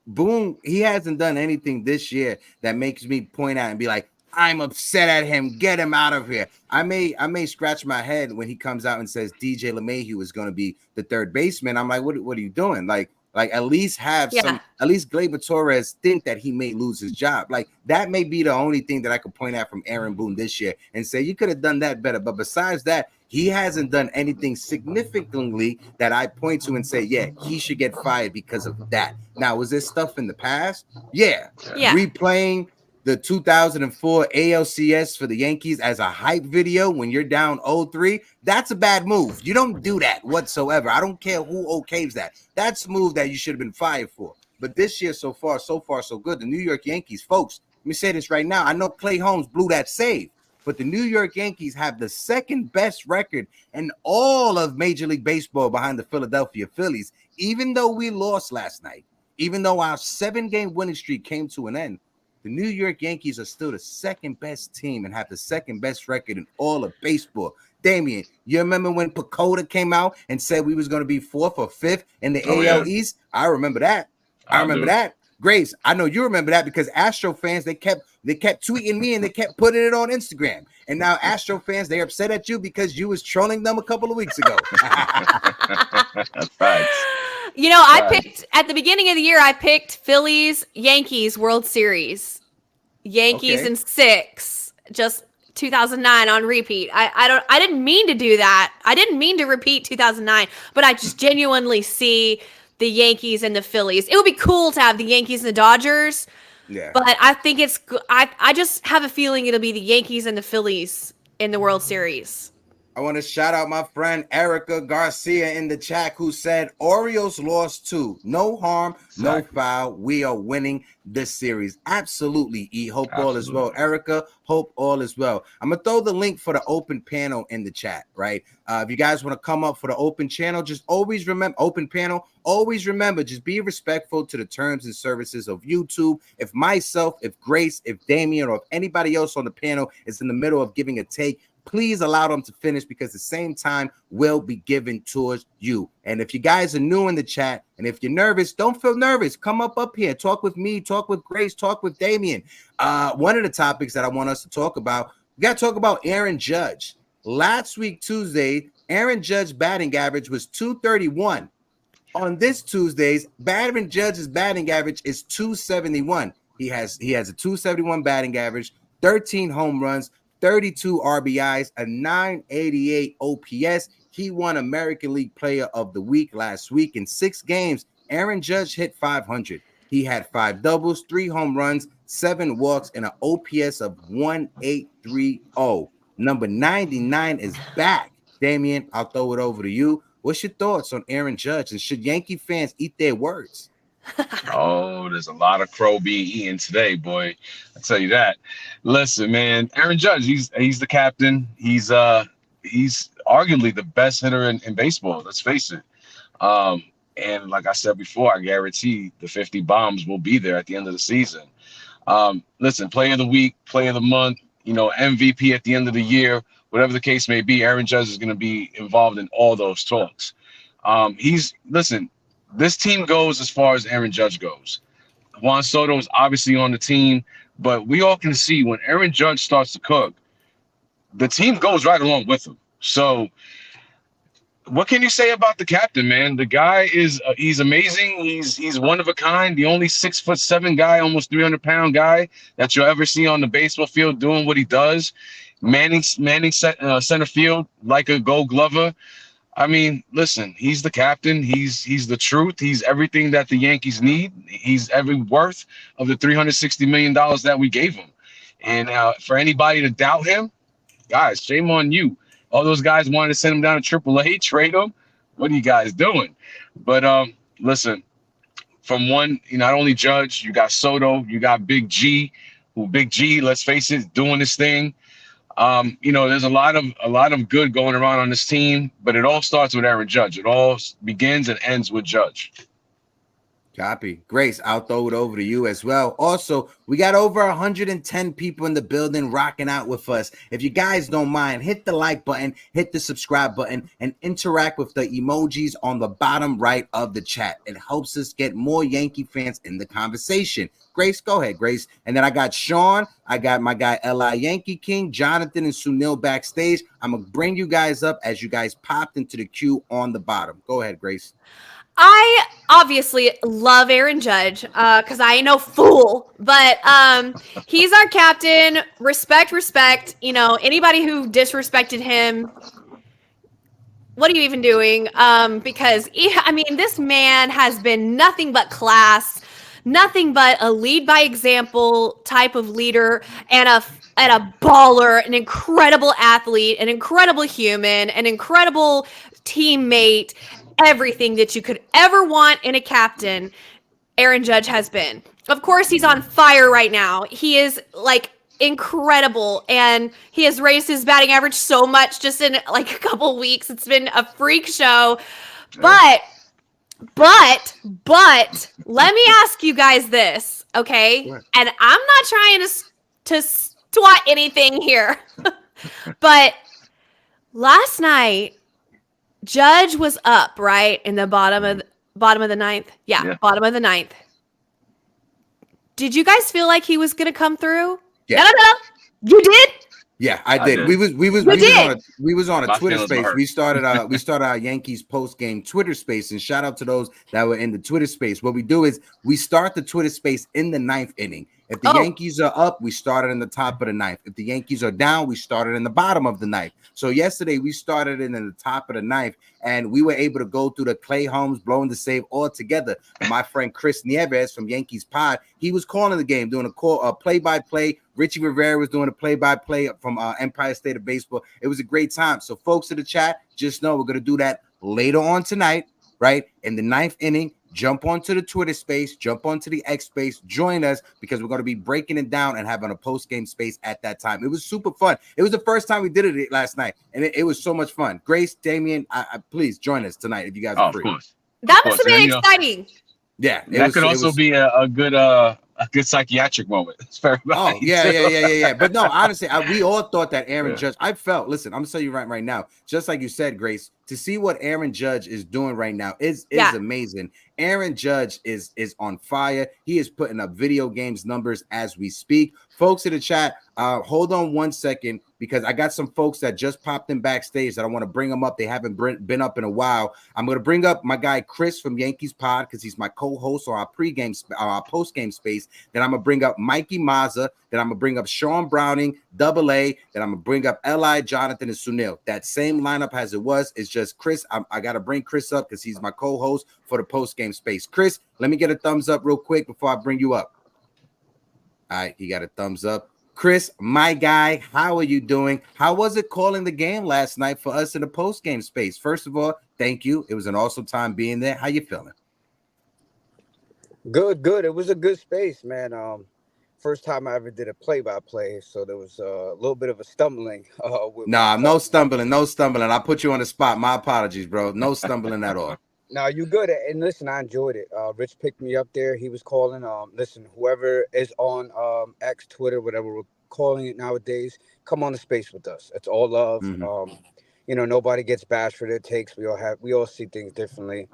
Boone, he hasn't done anything this year that makes me point out and be like, I'm upset at him. Get him out of here. I may scratch my head when he comes out and says DJ LeMahieu is going to be the third baseman. I'm like, what are you doing? Like at least have some, at least Gleyber Torres think that he may lose his job. Like that may be the only thing that I could point out from Aaron Boone this year and say you could have done that better. But besides that, he hasn't done anything significantly that I point to and say, yeah, he should get fired because of that. Now, was there stuff in the past? Yeah. Replaying the 2004 ALCS for the Yankees as a hype video when you're down 0-3, that's a bad move. You don't do that whatsoever. I don't care who okays that. That's a move that you should have been fired for. But this year, so far, so good. The New York Yankees, folks, let me say this right now. I know Clay Holmes blew that save, but the New York Yankees have the second best record in all of Major League Baseball behind the Philadelphia Phillies, even though we lost last night, even though our 7-game winning streak came to an end. The New York Yankees are still the second best team and have the second best record in all of baseball. Damian, you remember when Pacoda came out and said we was going to be 4th or 5th in the AL East? I remember that. I remember that. Grace, I know you remember that because Astro fans, they kept tweeting me and they kept putting it on Instagram. And now Astro fans, they're upset at you because you was trolling them a couple of weeks ago. Facts. You know, I picked at the beginning of the year, I picked Phillies, Yankees, World Series. Yankees in 6, just 2009 on repeat. I didn't mean to do that. I didn't mean to repeat 2009, but I just genuinely see the Yankees and the Phillies. It would be cool to have the Yankees and the Dodgers. Yeah. But I think I just have a feeling it'll be the Yankees and the Phillies in the World Series. I want to shout out my friend Erica Garcia in the chat who said Orioles lost 2. No harm, no foul. We are winning this series. Absolutely, E. Hope all is well. Erica, hope all is well. I'm going to throw the link for the open panel in the chat, right? If you guys want to come up for the open channel, just always remember, open panel, always remember, just be respectful to the terms and services of YouTube. If myself, if Grace, if Damian, or if anybody else on the panel is in the middle of giving a take, please allow them to finish because the same time will be given towards you. And if you guys are new in the chat and if you're nervous, don't feel nervous. Come up here. Talk with me. Talk with Grace. Talk with Damian. One of the topics that I want us to talk about, we got to talk about Aaron Judge. Last week, Tuesday, Aaron Judge's batting average was 231. On this Tuesday's, Aaron Judge's batting average is 271. He has a 271 batting average, 13 home runs, 32 RBIs, a 988 OPS. He won American League Player of the Week last week. In 6 games, Aaron Judge hit 500. He had 5 doubles, 3 home runs, 7 walks, and an OPS of 1830. Number 99 is back. Damian, I'll throw it over to you. What's your thoughts on Aaron Judge? And should Yankee fans eat their words? Oh, there's a lot of crow being eaten today, boy. I tell you that. Listen, man, Aaron Judge, he's the captain. He's arguably the best hitter in baseball. Let's face it. And like I said before, I guarantee the 50 bombs will be there at the end of the season. Listen, player of the week, player of the month, MVP at the end of the year, whatever the case may be, Aaron Judge is going to be involved in all those talks. This team goes as far as Aaron Judge goes. Juan Soto is obviously on the team, but we all can see when Aaron Judge starts to cook, the team goes right along with him. So What can you say about the captain, man? The guy is he's amazing. He's one of a kind. The only 6'7" guy, almost 300-pound guy that you'll ever see on the baseball field doing what he does. Manning center field like a Gold Glover. I mean, listen, he's the captain. He's the truth. He's everything that the Yankees need. He's every worth of the $360 million that we gave him. And for anybody to doubt him, guys, shame on you. All those guys wanted to send him down to AAA, trade him. What are you guys doing? But listen, from one, not only Judge, you got Soto, you got Big G, let's face it, doing this thing. There's a lot of good going around on this team, but it all starts with Aaron Judge. It all begins and ends with Judge. Copy. Grace, I'll throw it over to you as well. Also, we got over 110 people in the building rocking out with us. If you guys don't mind, hit the like button, hit the subscribe button, and interact with the emojis on the bottom right of the chat. It helps us get more Yankee fans in the conversation. Grace, go ahead, Grace. And then I got Sean. I got my guy, L.I. Yankee King, Jonathan, and Sunil backstage. I'm going to bring you guys up as you guys popped into the queue on the bottom. Go ahead, Grace. I obviously love Aaron Judge because I ain't no fool, but he's our captain. Respect. Anybody who disrespected him, what are you even doing? Because this man has been nothing but class, nothing but a lead by example type of leader, and a baller, an incredible athlete, an incredible human, an incredible teammate. Everything that you could ever want in a captain, Aaron Judge has been. Of course, he's on fire right now. He is incredible, and he has raised his batting average so much just in a couple weeks. It's been a freak show. But let me ask you guys this, okay? And I'm not trying to swat anything here, but last night, Judge was up, right, in the bottom of the ninth. Yeah, bottom of the ninth. Did you guys feel like he was gonna come through? Yeah. No. You did? Yeah, I did. We was on a Twitter space. We started our Yankees post game Twitter space, and shout out to those that were in the Twitter space. What we do is we start the Twitter space in the ninth inning. If the Yankees are up, we started in the top of the ninth. If the Yankees are down, we started in the bottom of the ninth. So yesterday we started in the top of the ninth, and we were able to go through the Clay Holmes blowing the save all together. My friend Chris Nieves from Yankees Pod, he was calling the game, doing a play-by-play. Richie Rivera was doing a play-by-play from Empire State of Baseball. It was a great time. So folks in the chat, just know we're going to do that later on tonight, right? In the ninth inning. Jump onto the Twitter space, jump onto the X space, join us because we're going to be breaking it down and having a post-game space at that time. It was super fun. It was the first time we did it last night, and it was so much fun. Grace, Damien, please join us tonight if you guys are free. Of course. That must have been exciting. Yeah. That could also be a good psychiatric moment. It's very nice. Oh, yeah. But no, honestly, we all thought that Aaron Judge, I felt, listen, I'm going to tell you right now, just like you said, Grace, to see what Aaron Judge is doing right now is amazing. Aaron Judge is on fire. He is putting up video games numbers as we speak. Folks in the chat, hold on 1 second because I got some folks that just popped in backstage that I want to bring them up. They haven't been up in a while. I'm going to bring up my guy Chris from Yankees Pod because he's my co-host on our post-game space. Then I'm going to bring up Mikey Mazza. Then I'm going to bring up Sean Browning, Double A. Then I'm going to bring up L.I., Jonathan, and Sunil. That same lineup as it was. It's just Chris. I got to bring Chris up because he's my co-host for the post-game space. Chris, let me get a thumbs up real quick before I bring you up. All right, he got a thumbs up. Chris, my guy, how are you doing? How was it calling the game last night for us in the post-game space? First of all, thank you. It was an awesome time being there. How you feeling? Good. It was a good space, man. First time I ever did a play-by-play, so there was a little bit of a stumbling. No stumbling. I put you on the spot. My apologies, bro. No stumbling at all. No, you good. And listen, I enjoyed it. Rich picked me up there. He was calling. Listen, whoever is on X, Twitter, whatever we're calling it nowadays, come on the space with us. It's all love. Mm-hmm. Nobody gets bashed for their takes. We all see things differently.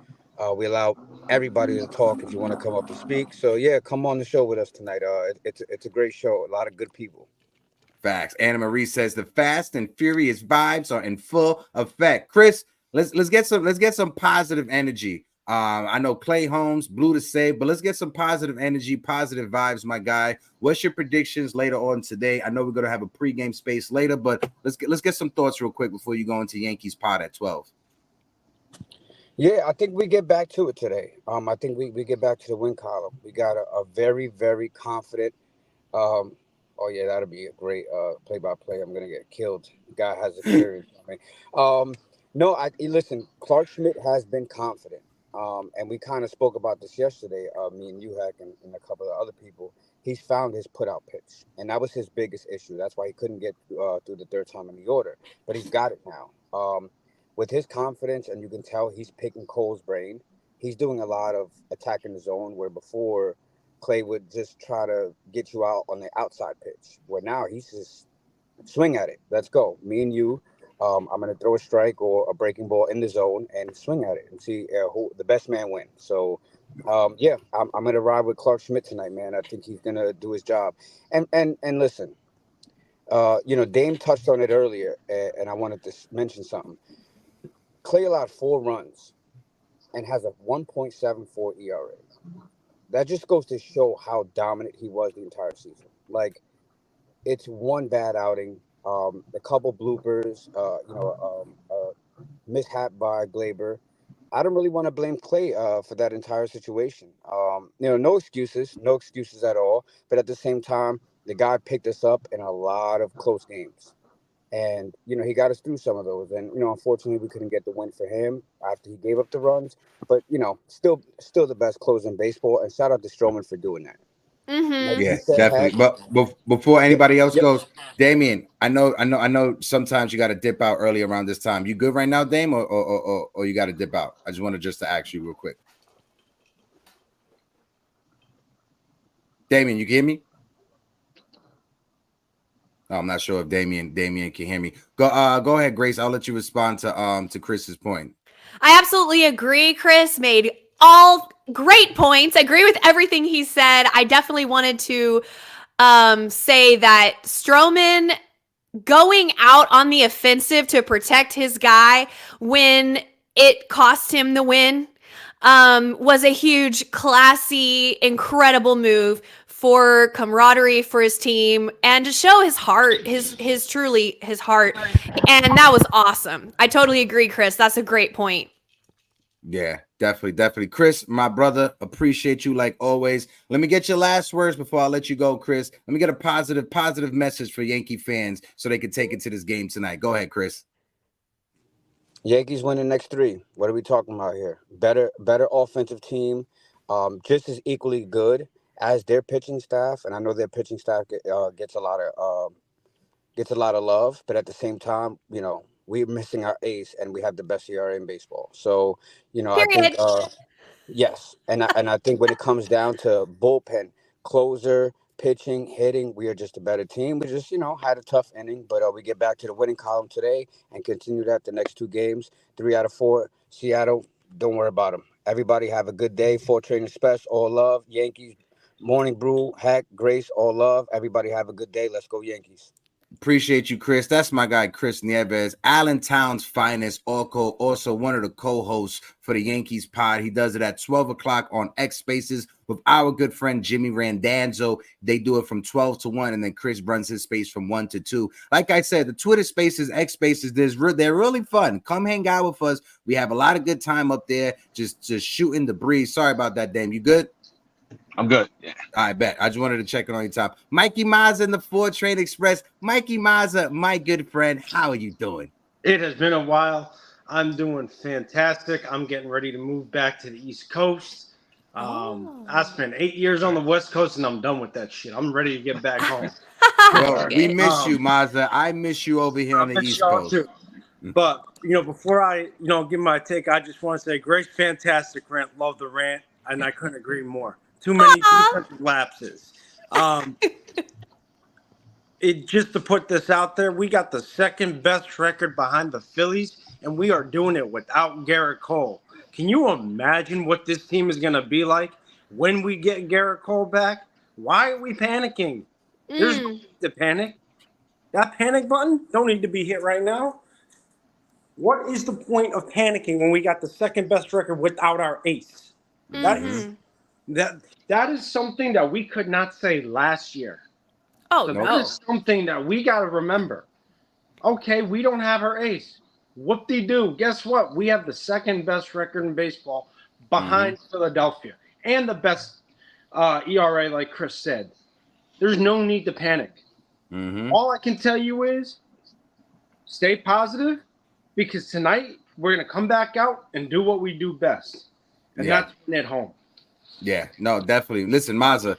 We allow everybody to talk if you want to come up and speak. So yeah, come on the show with us tonight. It's a great show. A lot of good people. Facts. Anna Marie says the Fast and Furious vibes are in full effect. Chris, let's get some positive energy. I know Clay Holmes blew the save, but let's get some positive energy, positive vibes, my guy. What's your predictions later on today? I know we're gonna have a pregame space later, but let's get some thoughts real quick before you go into Yankees pod at 12. Yeah, I think we get back to it today. I think we get back to the win column. We got a very, very confident. Oh yeah, that'll be a great play-by-play. I'm gonna get killed. The guy has experience. I mean, no, listen. Clark Schmidt has been confident, and we kind of spoke about this yesterday. Me and you, Hack, and a couple of other people. He's found his put-out pitch, and that was his biggest issue. That's why he couldn't get through the third time in the order, but he's got it now. With his confidence, and you can tell he's picking Cole's brain. He's doing a lot of attacking the zone where before Clay would just try to get you out on the outside pitch. Where now he's just swing at it. Let's go. Me and you. I'm going to throw a strike or a breaking ball in the zone and swing at it and see who the best man wins. So, yeah, I'm going to ride with Clark Schmidt tonight, man. I think he's going to do his job. And listen, Dame touched on it earlier, and I wanted to mention something. Clay allowed 4 runs and has a 1.74 ERA. That just goes to show how dominant he was the entire season. Like, it's one bad outing, a couple bloopers, mishap by Glaber. I don't really want to blame Clay for that entire situation. No excuses at all. But at the same time, the guy picked us up in a lot of close games. And, he got us through some of those. And, unfortunately, we couldn't get the win for him after he gave up the runs. But, still the best closer in baseball. And shout out to Stroman for doing that. Mm-hmm. Like Yeah, said, definitely. But before anybody else goes, Damien, I know sometimes you got to dip out early around this time. You good right now, Dame, or you got to dip out? I just wanted to ask you real quick. Damien, you can hear me? I'm not sure if Damien can hear me. Go ahead, Grace. I'll let you respond to Chris's point. I absolutely agree. Chris made all great points. I agree with everything he said. I definitely wanted to say that Stroman going out on the offensive to protect his guy when it cost him the win was a huge, classy, incredible move for camaraderie for his team and to show his heart, his truly his heart. And that was awesome. I totally agree, Chris. That's a great point. Yeah, definitely. Chris, my brother, appreciate you like always. Let me get your last words before I let you go, Chris. Let me get a positive message for Yankee fans so they can take it to this game tonight. Go ahead, Chris. Yankees win the next 3. What are we talking about here? Better offensive team, just as equally good as their pitching staff. And I know their pitching staff gets a lot of love, but at the same time, we're missing our ace, and we have the best ERA in baseball. So, I think yes, and I think when it comes down to bullpen, closer, pitching, hitting, we are just a better team. We just had a tough inning, but we get back to the winning column today and continue that the next 2 games, 3 out of 4. Seattle, don't worry about them. Everybody have a good day. 4 training special, all love. Yankees Morning Brew, Hack, Grace, all love. Everybody have a good day. Let's go Yankees. Appreciate you, Chris. That's my guy, Chris Nieves, Allentown's finest, also one of the co-hosts for the Yankees pod. He does it at 12 o'clock on X Spaces with our good friend Jimmy Randanzo. They do it from 12 to 1, and then Chris runs his space from 1 to 2. Like I said, the Twitter Spaces, X Spaces, they're really fun. Come hang out with us. We have a lot of good time up there, just shooting the breeze. Sorry about that, Dame. You good? I'm good. Yeah. I bet. I just wanted to check in on your time. Mikey Mazza in the 4 Train Express. Mikey Mazza, my good friend, how are you doing? It has been a while. I'm doing fantastic. I'm getting ready to move back to the East Coast. I spent 8 years on the West Coast, and I'm done with that shit. I'm ready to get back home. Well, we miss you, Mazza. I miss you over here on the East Coast. Too. But, before I, give my take, I just want to say, Grace, fantastic rant. Love the rant, and I couldn't agree more. Too many defensive lapses. Just to put this out there, we got the 2nd best record behind the Phillies, and we are doing it without Garrett Cole. Can you imagine what this team is going to be like when we get Garrett Cole back? Why are we panicking? There's no need to panic. That panic button don't need to be hit right now. What is the point of panicking when we got the second best record without our ace? That is something that we could not say last year. Oh, So no. that is something that we got to remember. Okay, we don't have our ace. Whoop-de-doo. Guess what? We have the second best record in baseball behind Philadelphia and the best ERA, like Chris said. There's no need to panic. All I can tell you is stay positive, because tonight we're going to come back out and do what we do best, and that's win at home. Yeah, no, definitely. Listen, Mazza,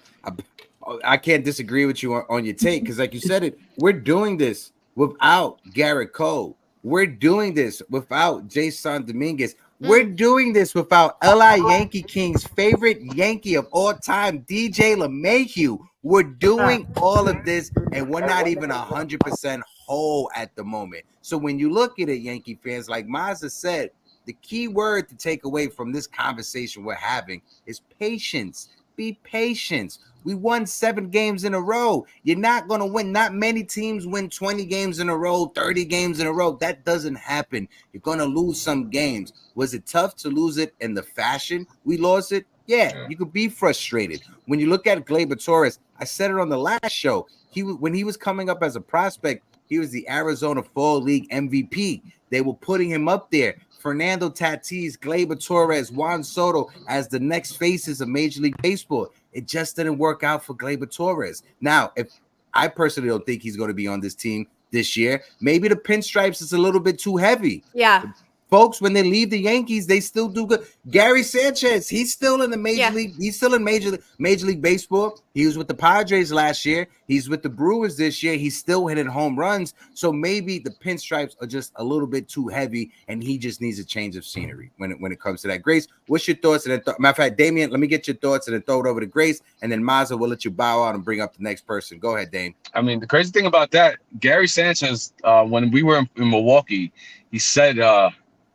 I can't disagree with you on your take, because like you said it, we're doing this without Garrett Cole. We're doing this without Jason Dominguez. We're doing this without LI Yankee King's favorite Yankee of all time, DJ LeMahieu. We're doing all of this, and we're not even 100% whole at the moment. So when you look at it, Yankee fans, like Mazza said, the key word to take away from this conversation we're having is patience. Be patient. We won 7 games in a row. You're not going to win. Not many teams win 20 games in a row, 30 games in a row. That doesn't happen. You're going to lose some games. Was it tough to lose it in the fashion we lost it? Yeah, you could be frustrated. When you look at Gleyber Torres, I said it on the last show. When he was coming up as a prospect, he was the Arizona Fall League MVP. They were putting him up there. Fernando Tatis, Gleyber Torres, Juan Soto as the next faces of Major League Baseball. It just didn't work out for Gleyber Torres. Now, if I personally don't think he's going to be on this team this year, maybe the pinstripes is a little bit too heavy. Yeah. Folks, when they leave the Yankees, they still do good. Gary Sanchez, he's still in the major league. He's still in Major League Baseball. He was with the Padres last year. He's with the Brewers this year. He's still hitting home runs. So maybe the pinstripes are just a little bit too heavy, and he just needs a change of scenery when it comes to that. Grace, what's your thoughts? And then matter of fact, Damien, let me get your thoughts and then throw it over to Grace, and then Mazza will let you bow out and bring up the next person. Go ahead, Dame. I mean, the crazy thing about that, Gary Sanchez, when we were in Milwaukee, he said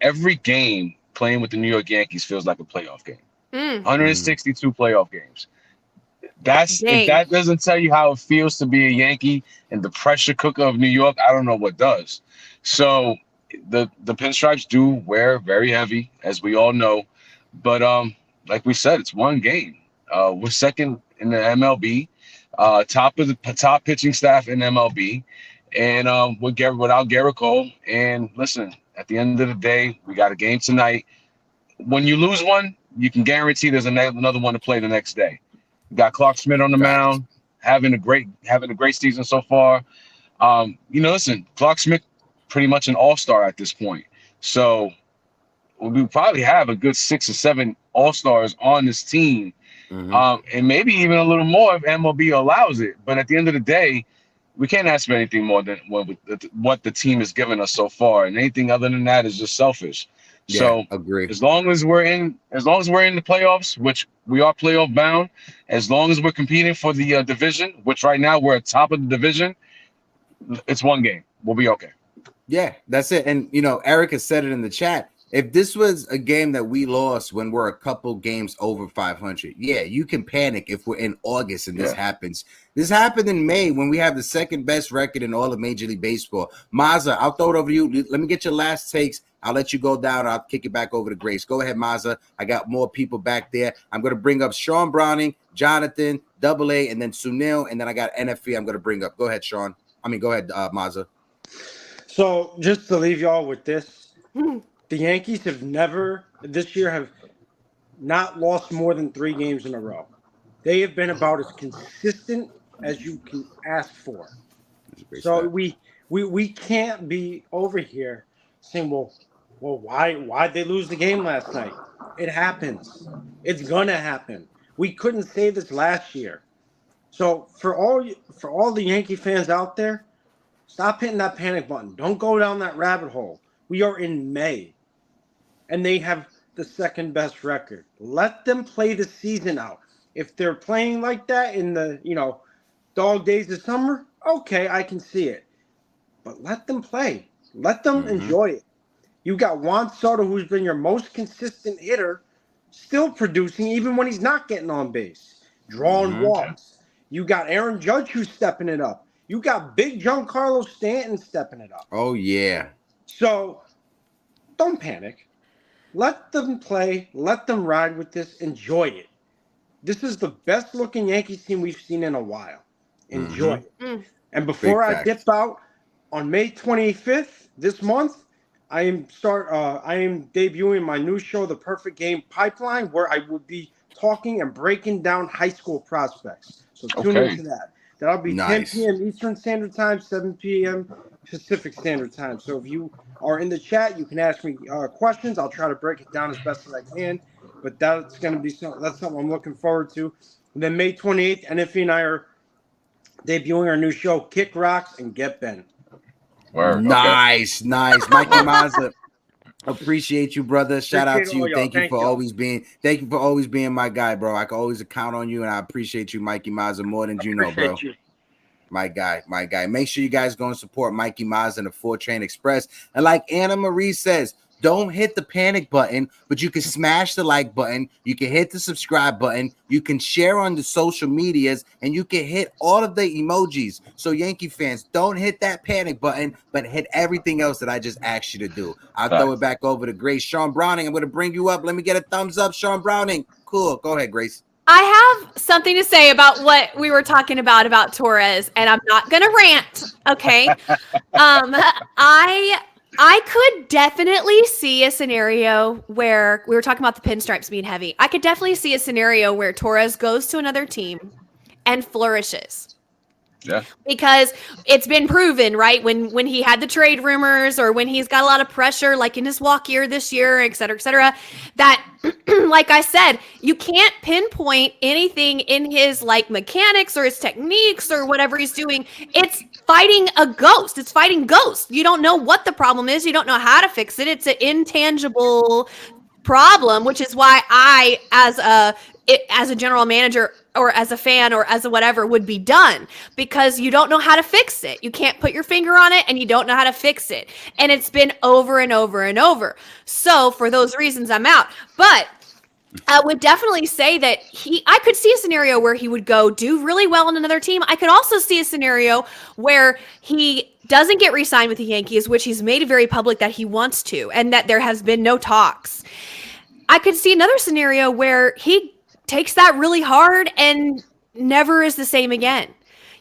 every game playing with the New York Yankees feels like a playoff game. 162 playoff games. If that doesn't tell you how it feels to be a Yankee and the pressure cooker of New York, I don't know what does. So the pinstripes do wear very heavy, as we all know. But like we said, it's one game. We're second in the MLB, top of the top pitching staff in MLB, and without Garrett Cole. And listen, at the end of the day, we got a game tonight. When you lose one, you can guarantee there's another one to play the next day. We got Clark Schmidt on the mound, having a great season so far. Listen, Clark Schmidt pretty much an all-star at this point. So we probably have a good 6 or 7 all-stars on this team, and maybe even a little more if MLB allows it. But at the end of the day, we can't ask for anything more than what the team has given us so far, and anything other than that is just selfish. Yeah, so agree. As long as we're in the playoffs, which we are playoff bound, as long as we're competing for the division, which right now we're at top of the division, it's one game. We'll be okay. Yeah, that's it. And Eric has said it in the chat. If this was a game that we lost when we're a couple games over 500, yeah, you can panic if we're in August and this happens. This happened in May when we have the second best record in all of Major League Baseball. Mazza, I'll throw it over to you. Let me get your last takes. I'll let you go down. I'll kick it back over to Grace. Go ahead, Mazza. I got more people back there. I'm going to bring up Sean Browning, Jonathan, Double A, and then Sunil, and then I got NFE I'm going to bring up. Go ahead, Sean. Go ahead, Mazza. So just to leave y'all with this, the Yankees have this year have not lost more than 3 games in a row. They have been about as consistent as you can ask for. So we can't be over here saying, well, why'd they lose the game last night? It happens. It's gonna happen. We couldn't say this last year. So for all the Yankee fans out there, stop hitting that panic button. Don't go down that rabbit hole. We are in May, and they have the second best record. Let them play the season out. If they're playing like that in the dog days of summer, okay, I can see it. But let them play. Let them enjoy it. You got Juan Soto, who's been your most consistent hitter, still producing even when he's not getting on base, drawing walks. You got Aaron Judge who's stepping it up. You got big Giancarlo Stanton stepping it up. Oh, yeah. So don't panic. Let them play. Let them ride with this. Enjoy it. This is the best looking Yankees team we've seen in a while. Enjoy it. And before I dip out on May 25th this month, I am debuting my new show, The Perfect Game Pipeline, where I will be talking and breaking down high school prospects. So tune into that. That'll be 10 p.m. Eastern Standard Time, 7 p.m. Pacific Standard Time. So if you are in the chat, you can ask me questions. I'll try to break it down as best as I can. But that's going to be something I'm looking forward to. And then May 28th, NFE and I are debuting our new show, Kick Rocks and Get Bent. Nice. Mikey Mazza, appreciate you, brother. Shout out to you. Thank you for always being my guy, bro. I can always count on you, and I appreciate you, Mikey Mazza, more than you know, bro. My guy. Make sure you guys go and support Mikey Mazza and the 4 Train Express. And like Anna Marie says, don't hit the panic button, but you can smash the like button. You can hit the subscribe button. You can share on the social medias, and you can hit all of the emojis. So Yankee fans, don't hit that panic button, but hit everything else that I just asked you to do. I'll throw it back over to Grace. Sean Browning, I'm going to bring you up. Let me get a thumbs up, Sean Browning. Cool. Go ahead, Grace. I have something to say about what we were talking about Torres, and I'm not going to rant, okay? I could definitely see a scenario where we were talking about the pinstripes being heavy. I could definitely see a scenario where Torres goes to another team and flourishes. Yeah. Because it's been proven, right? When he had the trade rumors or when he's got a lot of pressure, like in his walk year this year, et cetera, that, like I said, you can't pinpoint anything in his like mechanics or his techniques or whatever he's doing. It's fighting a ghost. It's fighting ghosts. You don't know what the problem is. You don't know how to fix it. It's an intangible problem, which is why I, as a general manager or as a fan or as a whatever, would be done, because you don't know how to fix it. You can't put your finger on it and you don't know how to fix it. And it's been over and over and over. So for those reasons, I'm out. But I would definitely say that I could see a scenario where he would go do really well on another team. I could also see a scenario where he doesn't get re-signed with the Yankees, which he's made it very public that he wants to, and that there has been no talks. I could see another scenario where he takes that really hard and never is the same again.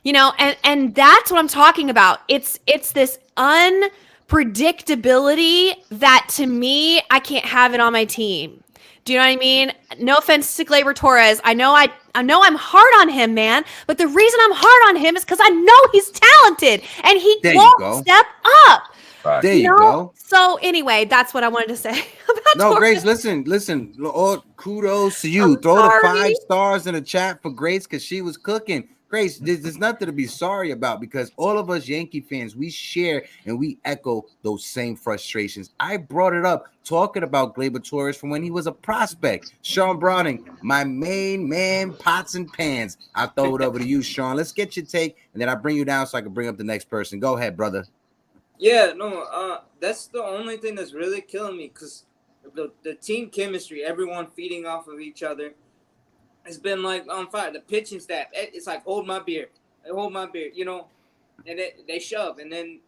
You know, and that's what I'm talking about. It's this unpredictability that, to me, I can't have it on my team. Do you know what I mean? No offense to Gleyber Torres. I know I'm hard on him, man. But the reason I'm hard on him is because I know he's talented and he won't step up. Right. There you go. So anyway, that's what I wanted to say about No, Torres. Grace, listen. All kudos to you. Throw the 5 stars in the chat for Grace, because she was cooking. Grace, there's nothing to be sorry about, because all of us Yankee fans, we share and we echo those same frustrations. I brought it up talking about Gleyber Torres from when he was a prospect. Sean Browning, my main man, pots and pans. I'll throw it over to you, Sean. Let's get your take, and then I'll bring you down so I can bring up the next person. Go ahead, brother. Yeah, no, that's the only thing that's really killing me, because the team chemistry, everyone feeding off of each other, has been like on fire. The pitching staff, it's like hold my beer, you know, and they shove, and then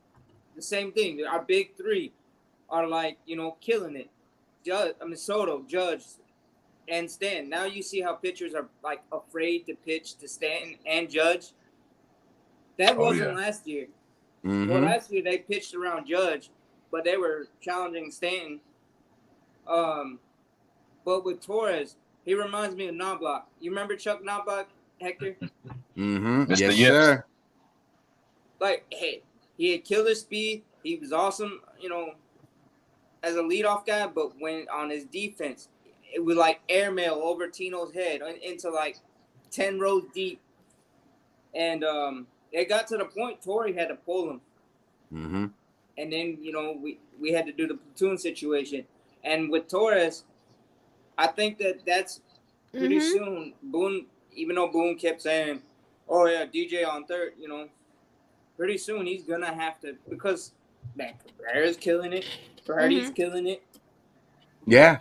the same thing. Our big 3 are like, you know, killing it. Soto, Judge, and Stan. Now you see how pitchers are like afraid to pitch to Stanton and Judge. That wasn't last year. Mm-hmm. Well, last year they pitched around Judge, but they were challenging Stanton. But with Torres, he reminds me of Knobloch. You remember Chuck Knobloch, Hector? Mm-hmm. Mr. Yes, Yips. sir. Like, hey, he had killer speed. He was awesome, you know, as a leadoff guy. But when on his defense, it was like airmail over Tino's head into like 10 rows deep. And it got to the point Torrey had to pull him. Mm-hmm. And then, you know, we had to do the platoon situation. And with Torres, I think that's pretty soon. Boone, even though Boone kept saying, oh, yeah, DJ on third, you know, pretty soon he's going to have to, because man, Cabrera's killing it. Brady's killing it. Yeah.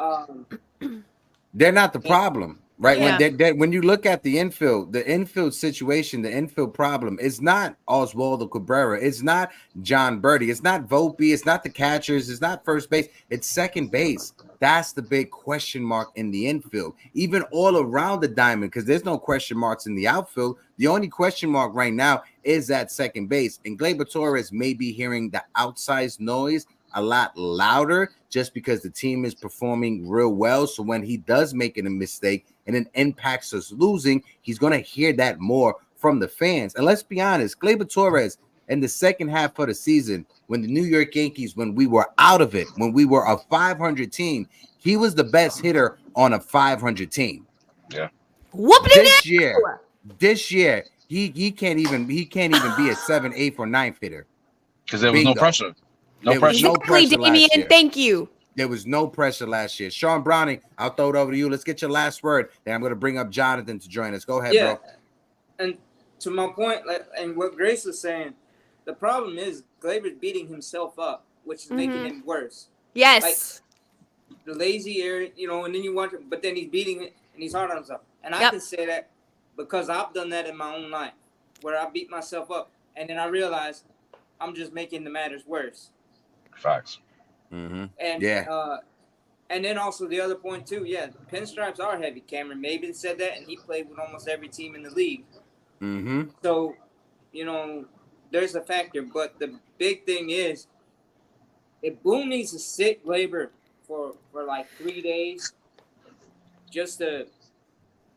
They're not the problem. Right. When you look at the infield situation, the infield problem is not Oswaldo Cabrera. It's not John Birdie. It's not Volpe. It's not the catchers. It's not first base. It's second base. That's the big question mark in the infield, even all around the diamond, because there's no question marks in the outfield. The only question mark right now is at second base. And Gleyber Torres may be hearing the outsized noise a lot louder just because the team is performing real well. So when he does make a mistake and it impacts us losing, he's going to hear that more from the fans. And let's be honest, Gleyber Torres in the second half of the season, when the New York Yankees, when we were out of it, when we were a 500 team, he was the best hitter on a 500 team. Yeah. This year, he can't even be a 7th, 8th, or 9th hitter. Because there was no pressure. No pressure. Exactly, Damien. Thank you. There was no pressure last year. Sean Browning, I'll throw it over to you. Let's get your last word. Then I'm going to bring up Jonathan to join us. Go ahead, bro. And to my point, and what Grace was saying, the problem is Gleyber's beating himself up, which is making him worse. Yes. Like, the lazy area, and then you watch it, but then he's beating it and he's hard on himself. And I can say that because I've done that in my own life, where I beat myself up, and then I realize I'm just making the matters worse. Facts. And and then also the other point too, pinstripes are heavy. Cameron Maben said that, and he played with almost every team in the league. So, there's a factor. But the big thing is, if Boone needs to sit Gleyber for like 3 days, just to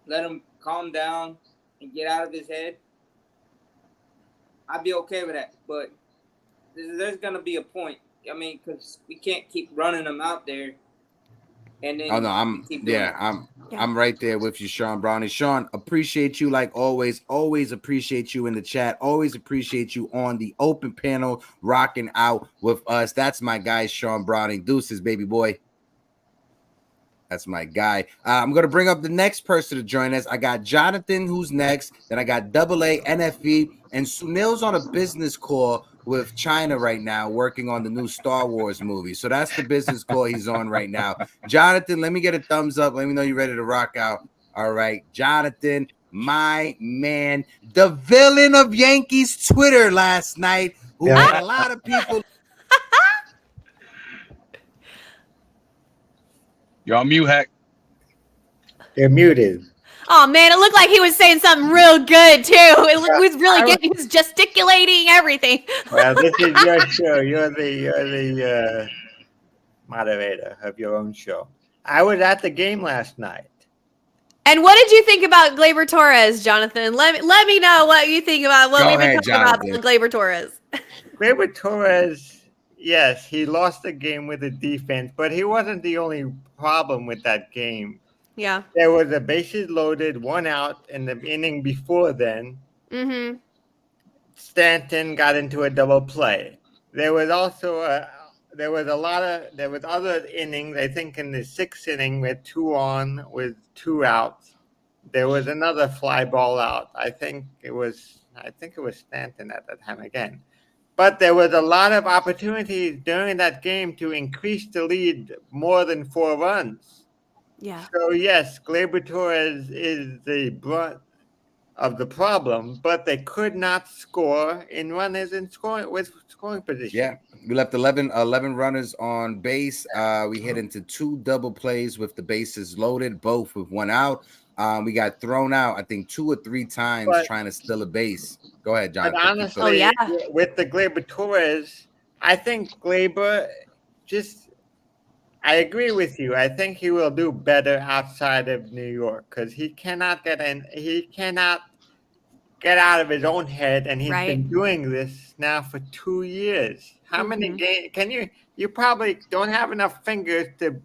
let him calm down and get out of his head, I'd be okay with that. But there's gonna be a point. I mean, because we can't keep running them out there. And then I'm right there with you, Sean Browning. Sean, appreciate you like always. Always appreciate you in the chat. Always appreciate you on the open panel, rocking out with us. That's my guy, Sean Browning. Deuces, baby boy. That's my guy. I'm going to bring up the next person to join us. I got Jonathan, who's next. Then I got AA, NFE, and Sunil's on a business call with China right now, working on the new Star Wars movie. So that's the business call he's on right now. Jonathan, let me get a thumbs up. Let me know you're ready to rock out. All right, Jonathan, my man, the villain of Yankees Twitter last night, who had a lot of people. You're on mute, Heck. You're muted. Oh man, it looked like he was saying something real good too. It was really good. He was gesticulating everything. Well, this is your show. You're the moderator of your own show. I was at the game last night. And what did you think about Gleyber Torres, Jonathan? Let me know what you think about what we've been talking about Gleyber Torres. Gleyber Torres, yes, he lost the game with the defense, but he wasn't the only problem with that game. Yeah. There was a bases loaded, 1 out in the inning before then. Stanton got into a double play. There was also there was other innings, I think in the 6th inning with 2 on with 2 outs. There was another fly ball out. I think it was Stanton at that time again. But there was a lot of opportunities during that game to increase the lead more than 4 runs. Yeah. So yes, Gleyber Torres is the brunt of the problem, but they could not score in runners in scoring position. Yeah, we left 11 runners on base. We hit into 2 double plays with the bases loaded, both with 1 out. We got thrown out, I think 2 or 3 times trying to steal a base. Go ahead, John. But honestly, with the Gleyber Torres, I think Gleyber I agree with you. I think he will do better outside of New York because he cannot get in. He cannot get out of his own head, and he's been doing this now for 2 years. How many games can you probably don't have enough fingers to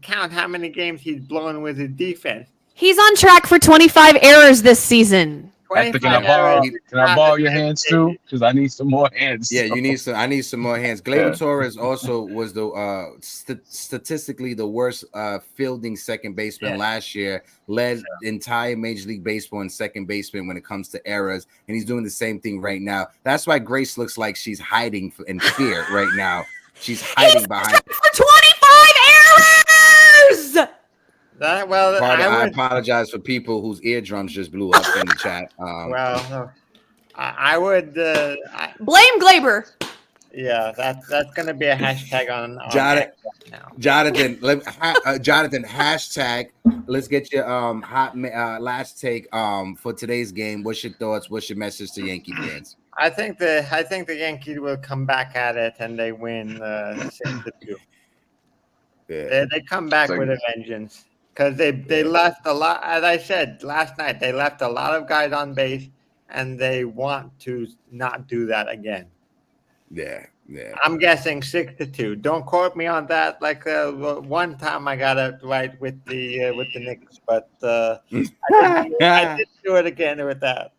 count how many games he's blown with his defense. He's on track for 25 errors this season. Hector, can I borrow your hands too? Because I need some more hands. Yeah, you need some. I need some more hands. Gleyber Torres also was the statistically the worst fielding second baseman last year. Led entire Major League Baseball in second baseman when it comes to errors, and he's doing the same thing right now. That's why Grace looks like she's hiding in fear right now. She's hiding behind for 25 errors. I apologize for people whose eardrums just blew up in the chat. I would blame Glaber. Yeah, that's gonna be a hashtag on Jonathan. X right now. Jonathan, Jonathan, hashtag. Let's get your last take for today's game. What's your thoughts? What's your message to Yankee fans? I think the Yankees will come back at it and they win 6-2. Yeah. They come back with a vengeance because they left a lot. As I said last night, they left a lot of guys on base, and they want to not do that again. Yeah. I'm guessing 6-2. Don't quote me on that. Like one time I got it right with the Knicks, but I did do it again with that.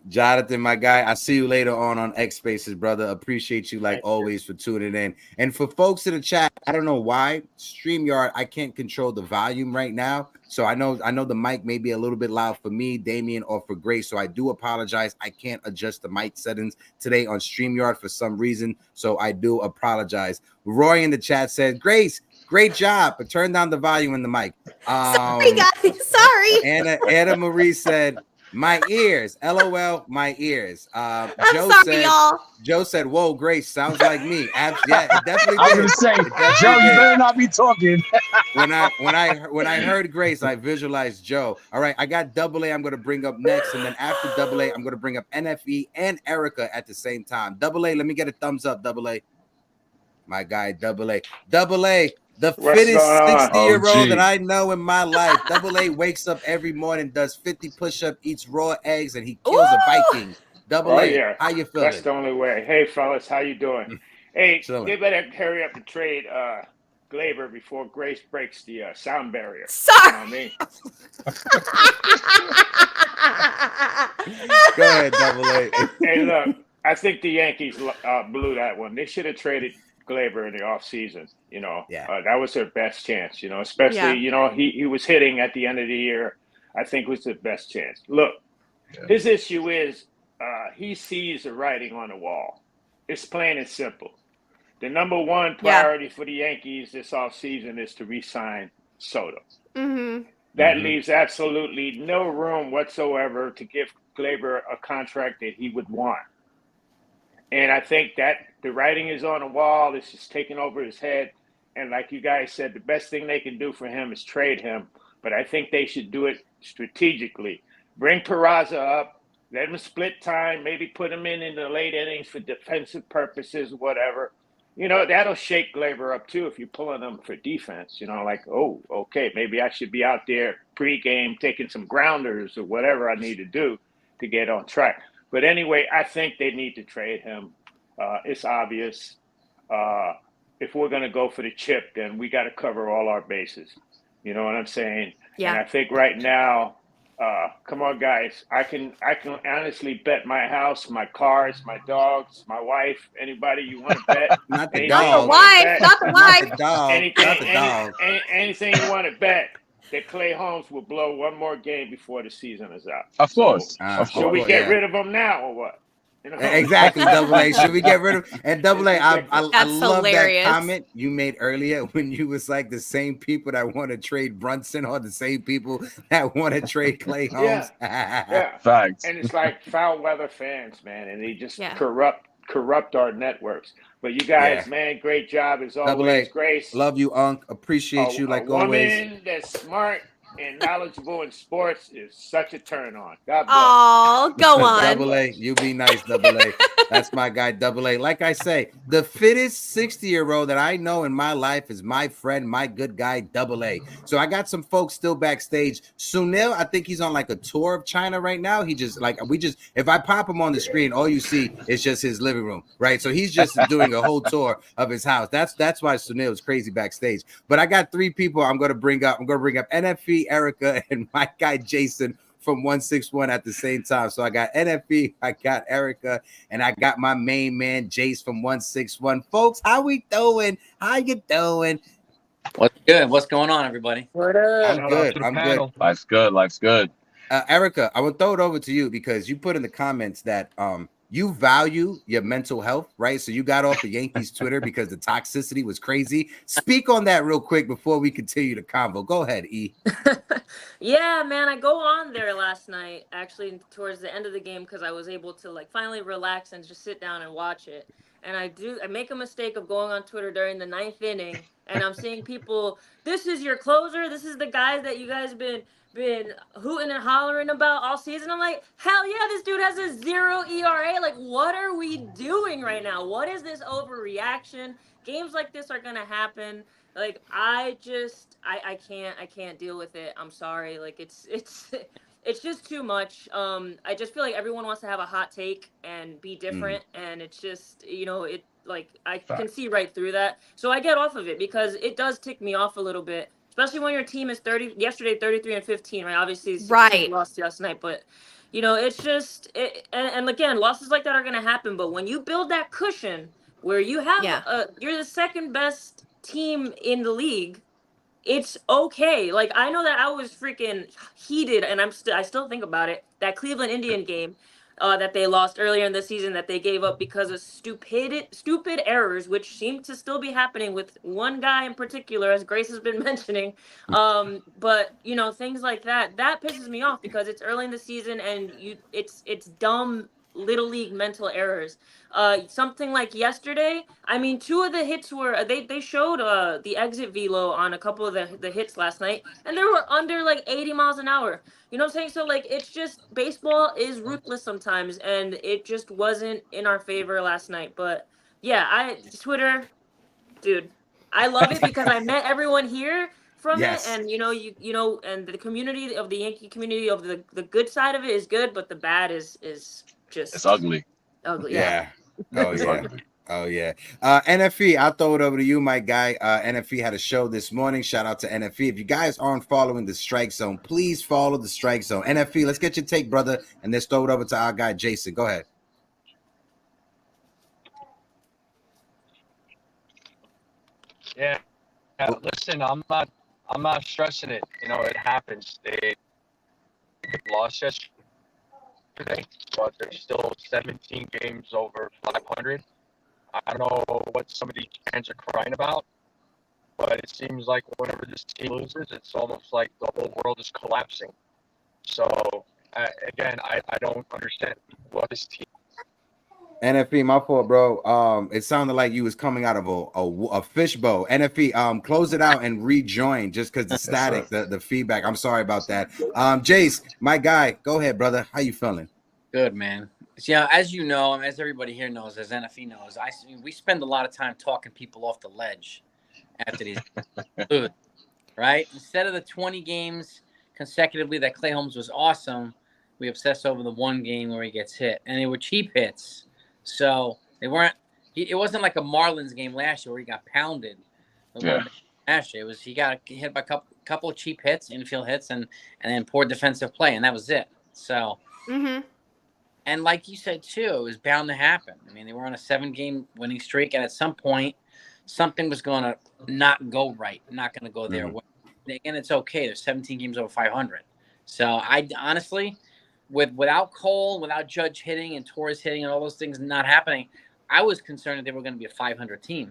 Jonathan, my guy, I see you later on X Spaces, brother. Appreciate you like always for tuning in. And for folks in the chat, I don't know why StreamYard, I can't control the volume right now. So I know the mic may be a little bit loud for me, Damien, or for Grace. So I do apologize. I can't adjust the mic settings today on StreamYard for some reason. So I do apologize. Roy in the chat said, Grace, great job, but turn down the volume in the mic. Sorry, guys. Sorry. Anna Marie said, my ears, LOL, my ears. Joe said, whoa, Grace, sounds like me. Yeah, it definitely did. I was gonna say, Joe, you better not be talking. when I heard Grace, I visualized Joe. All right, I got AA I'm gonna bring up next, and then after AA, I'm gonna bring up NFE and Erica at the same time. AA, let me get a thumbs up, AA. My guy, AA. The fittest 60-year-old that I know in my life. AA wakes up every morning, does 50 push-ups, eats raw eggs, and he kills a Viking. AA, how you feeling? That's the only way. Hey, fellas, how you doing? Hey, they better hurry up and trade Glaber before Grace breaks the sound barrier. Sorry. You know what I mean? Go ahead, AA. Hey, look, I think the Yankees blew that one. They should have traded Glaber in the offseason. That was their best chance, especially, he was hitting at the end of the year. I think was the best chance. Look, his issue is he sees the writing on the wall. It's plain and simple. The number one priority for the Yankees this offseason is to re-sign Soto. Mm-hmm. That leaves absolutely no room whatsoever to give Glaber a contract that he would want. And I think that the writing is on the wall. This is taking over his head. And like you guys said, the best thing they can do for him is trade him. But I think they should do it strategically. Bring Peraza up. Let him split time. Maybe put him in the late innings for defensive purposes, whatever. That'll shake Glaber up, too, if you're pulling him for defense. Like, oh, okay, maybe I should be out there pregame taking some grounders or whatever I need to do to get on track. But anyway, I think they need to trade him. It's obvious. If we're going to go for the chip, then we got to cover all our bases. You know what I'm saying? Yeah. And I think right now, come on, guys, I can honestly bet my house, my cars, my dogs, my wife, anybody you want to bet. Not the dog. Not the wife. Anything you want to bet that Clay Holmes will blow one more game before the season is out. Of course. Should we get rid of him now or what? Exactly, AA. Should we get rid of him? And AA, I love hilarious. that comment you made earlier when you was like the same people that want to trade Brunson are the same people that want to trade Clay Holmes. Yeah. Facts. And it's like foul weather fans, man, and they just corrupt our networks. But you guys, man, great job as always. Grace, love you, Unc. Appreciate you like always. A woman that's smart and knowledgeable in sports is such a turn on. God bless. Oh, go on. AA, you be nice, AA. That's my guy, AA. Like I say, the fittest 60-year-old that I know in my life is my friend, my good guy, AA. So I got some folks still backstage. Sunil, I think he's on like a tour of China right now. He just if I pop him on the screen, all you see is just his living room, right? So he's just doing a whole tour of his house. That's why Sunil is crazy backstage. But I got three people I'm going to bring up. I'm going to bring up NFE, Erica, and my guy Jason from 161 at the same time. So I got NFE, I got Erica, and I got my main man Jace from 161. Folks, how we doing? How you doing? What's good? What's going on, everybody? I'm good. I'm good. Life's good. Erica, I will throw it over to you because you put in the comments that you value your mental health, right? So you got off of Yankees Twitter because the toxicity was crazy. Speak on that real quick before we continue the convo. Go ahead, E. Yeah, man, I go on there last night, actually towards the end of the game, because I was able to like finally relax and just sit down and watch it. And I make a mistake of going on Twitter during the 9th inning, and I'm seeing people, this is your closer, this is the guy that you guys been hooting and hollering about all season. I'm like, hell yeah, this dude has a 0 ERA. Like, what are we doing right now? What is this overreaction? Games like this are gonna happen. Like, I can't deal with it. I'm sorry. Like, it's it's just too much. I just feel like everyone wants to have a hot take and be different, and it's just, it, like, I can see right through that. So I get off of it because it does tick me off a little bit, especially when your team is 33-15, right? Obviously, 16 lost last night, but it's just and again, losses like that are gonna happen. But when you build that cushion where you have you're the second best team in the league, it's okay. Like, I know that I was freaking heated, and I still think about it. That Cleveland Indian game that they lost earlier in the season, that they gave up because of stupid errors, which seem to still be happening with one guy in particular, as Grace has been mentioning. But things like that pisses me off because it's early in the season, and it's dumb little league mental errors. Something like yesterday, I mean, 2 of the hits were they showed the exit velo on a couple of the hits last night, and they were under like 80 miles an hour. You know what I'm saying? So, like, it's just, baseball is ruthless sometimes, and it just wasn't in our favor last night. But yeah, Twitter, dude, I love it because I met everyone here from it, and and the community of the Yankee community of the good side of it is good, but the bad is just, it's ugly. Ugly, yeah. Oh It's yeah. ugly. Oh yeah. NFE, I'll throw it over to you, my guy. NFE had a show this morning. Shout out to NFE. If you guys aren't following the Strike Zone, please follow the Strike Zone. NFE, let's get your take, brother, and let's throw it over to our guy Jason. Go ahead. Yeah. Listen, I'm not stressing it. It happens. They lost yesterday, but there's still 17 games over 500. I don't know what some of these fans are crying about, but it seems like whenever this team loses, it's almost like the whole world is collapsing. So, again, I don't understand what this team. NFE, my fault, bro. It sounded like you was coming out of a fishbowl. NFE, close it out and rejoin just because the static, the feedback. I'm sorry about that. Jace, my guy, go ahead, brother. How you feeling? Good, man. Yeah, as you know, as everybody here knows, as NFE knows, we spend a lot of time talking people off the ledge after these food, right? Instead of the 20 games consecutively that Clay Holmes was awesome, we obsess over the one game where he gets hit, and they were cheap hits. So they weren't. It wasn't like a Marlins game last year where he got pounded. Last year, he got hit by a couple of cheap hits, infield hits, and then poor defensive play, and that was it. So. And like you said, too, it was bound to happen. I mean, they were on a 7-game winning streak, and at some point, something was going to not go right, not going to go their way. Again, it's okay. There's 17 games over 500. So, I honestly, without Cole, without Judge hitting and Torres hitting and all those things not happening, I was concerned that they were going to be a 500 team.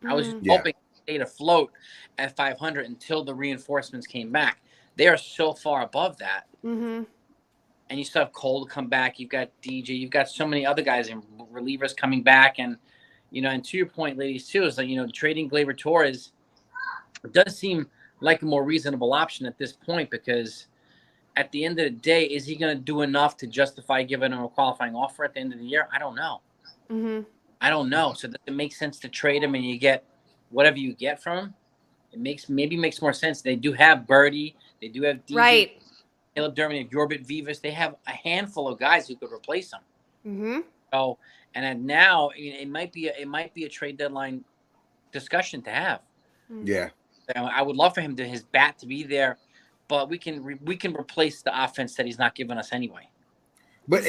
I was hoping they stayed afloat at 500 until the reinforcements came back. They are so far above that. And you still have Cole to come back. You've got DJ. You've got so many other guys and relievers coming back. And, and to your point, ladies, too, is like, trading Gleyber Torres does seem like a more reasonable option at this point because at the end of the day, is he going to do enough to justify giving him a qualifying offer at the end of the year? I don't know. I don't know. So does it make sense to trade him and you get whatever you get from him? It maybe makes more sense. They do have Birdie. They do have DJ. Right. Caleb Dermody and Yorbit Vivas, they have a handful of guys who could replace him. So, and now it might be a trade deadline discussion to have. Yeah, I would love for his bat to be there, but we can replace the offense that he's not giving us anyway. But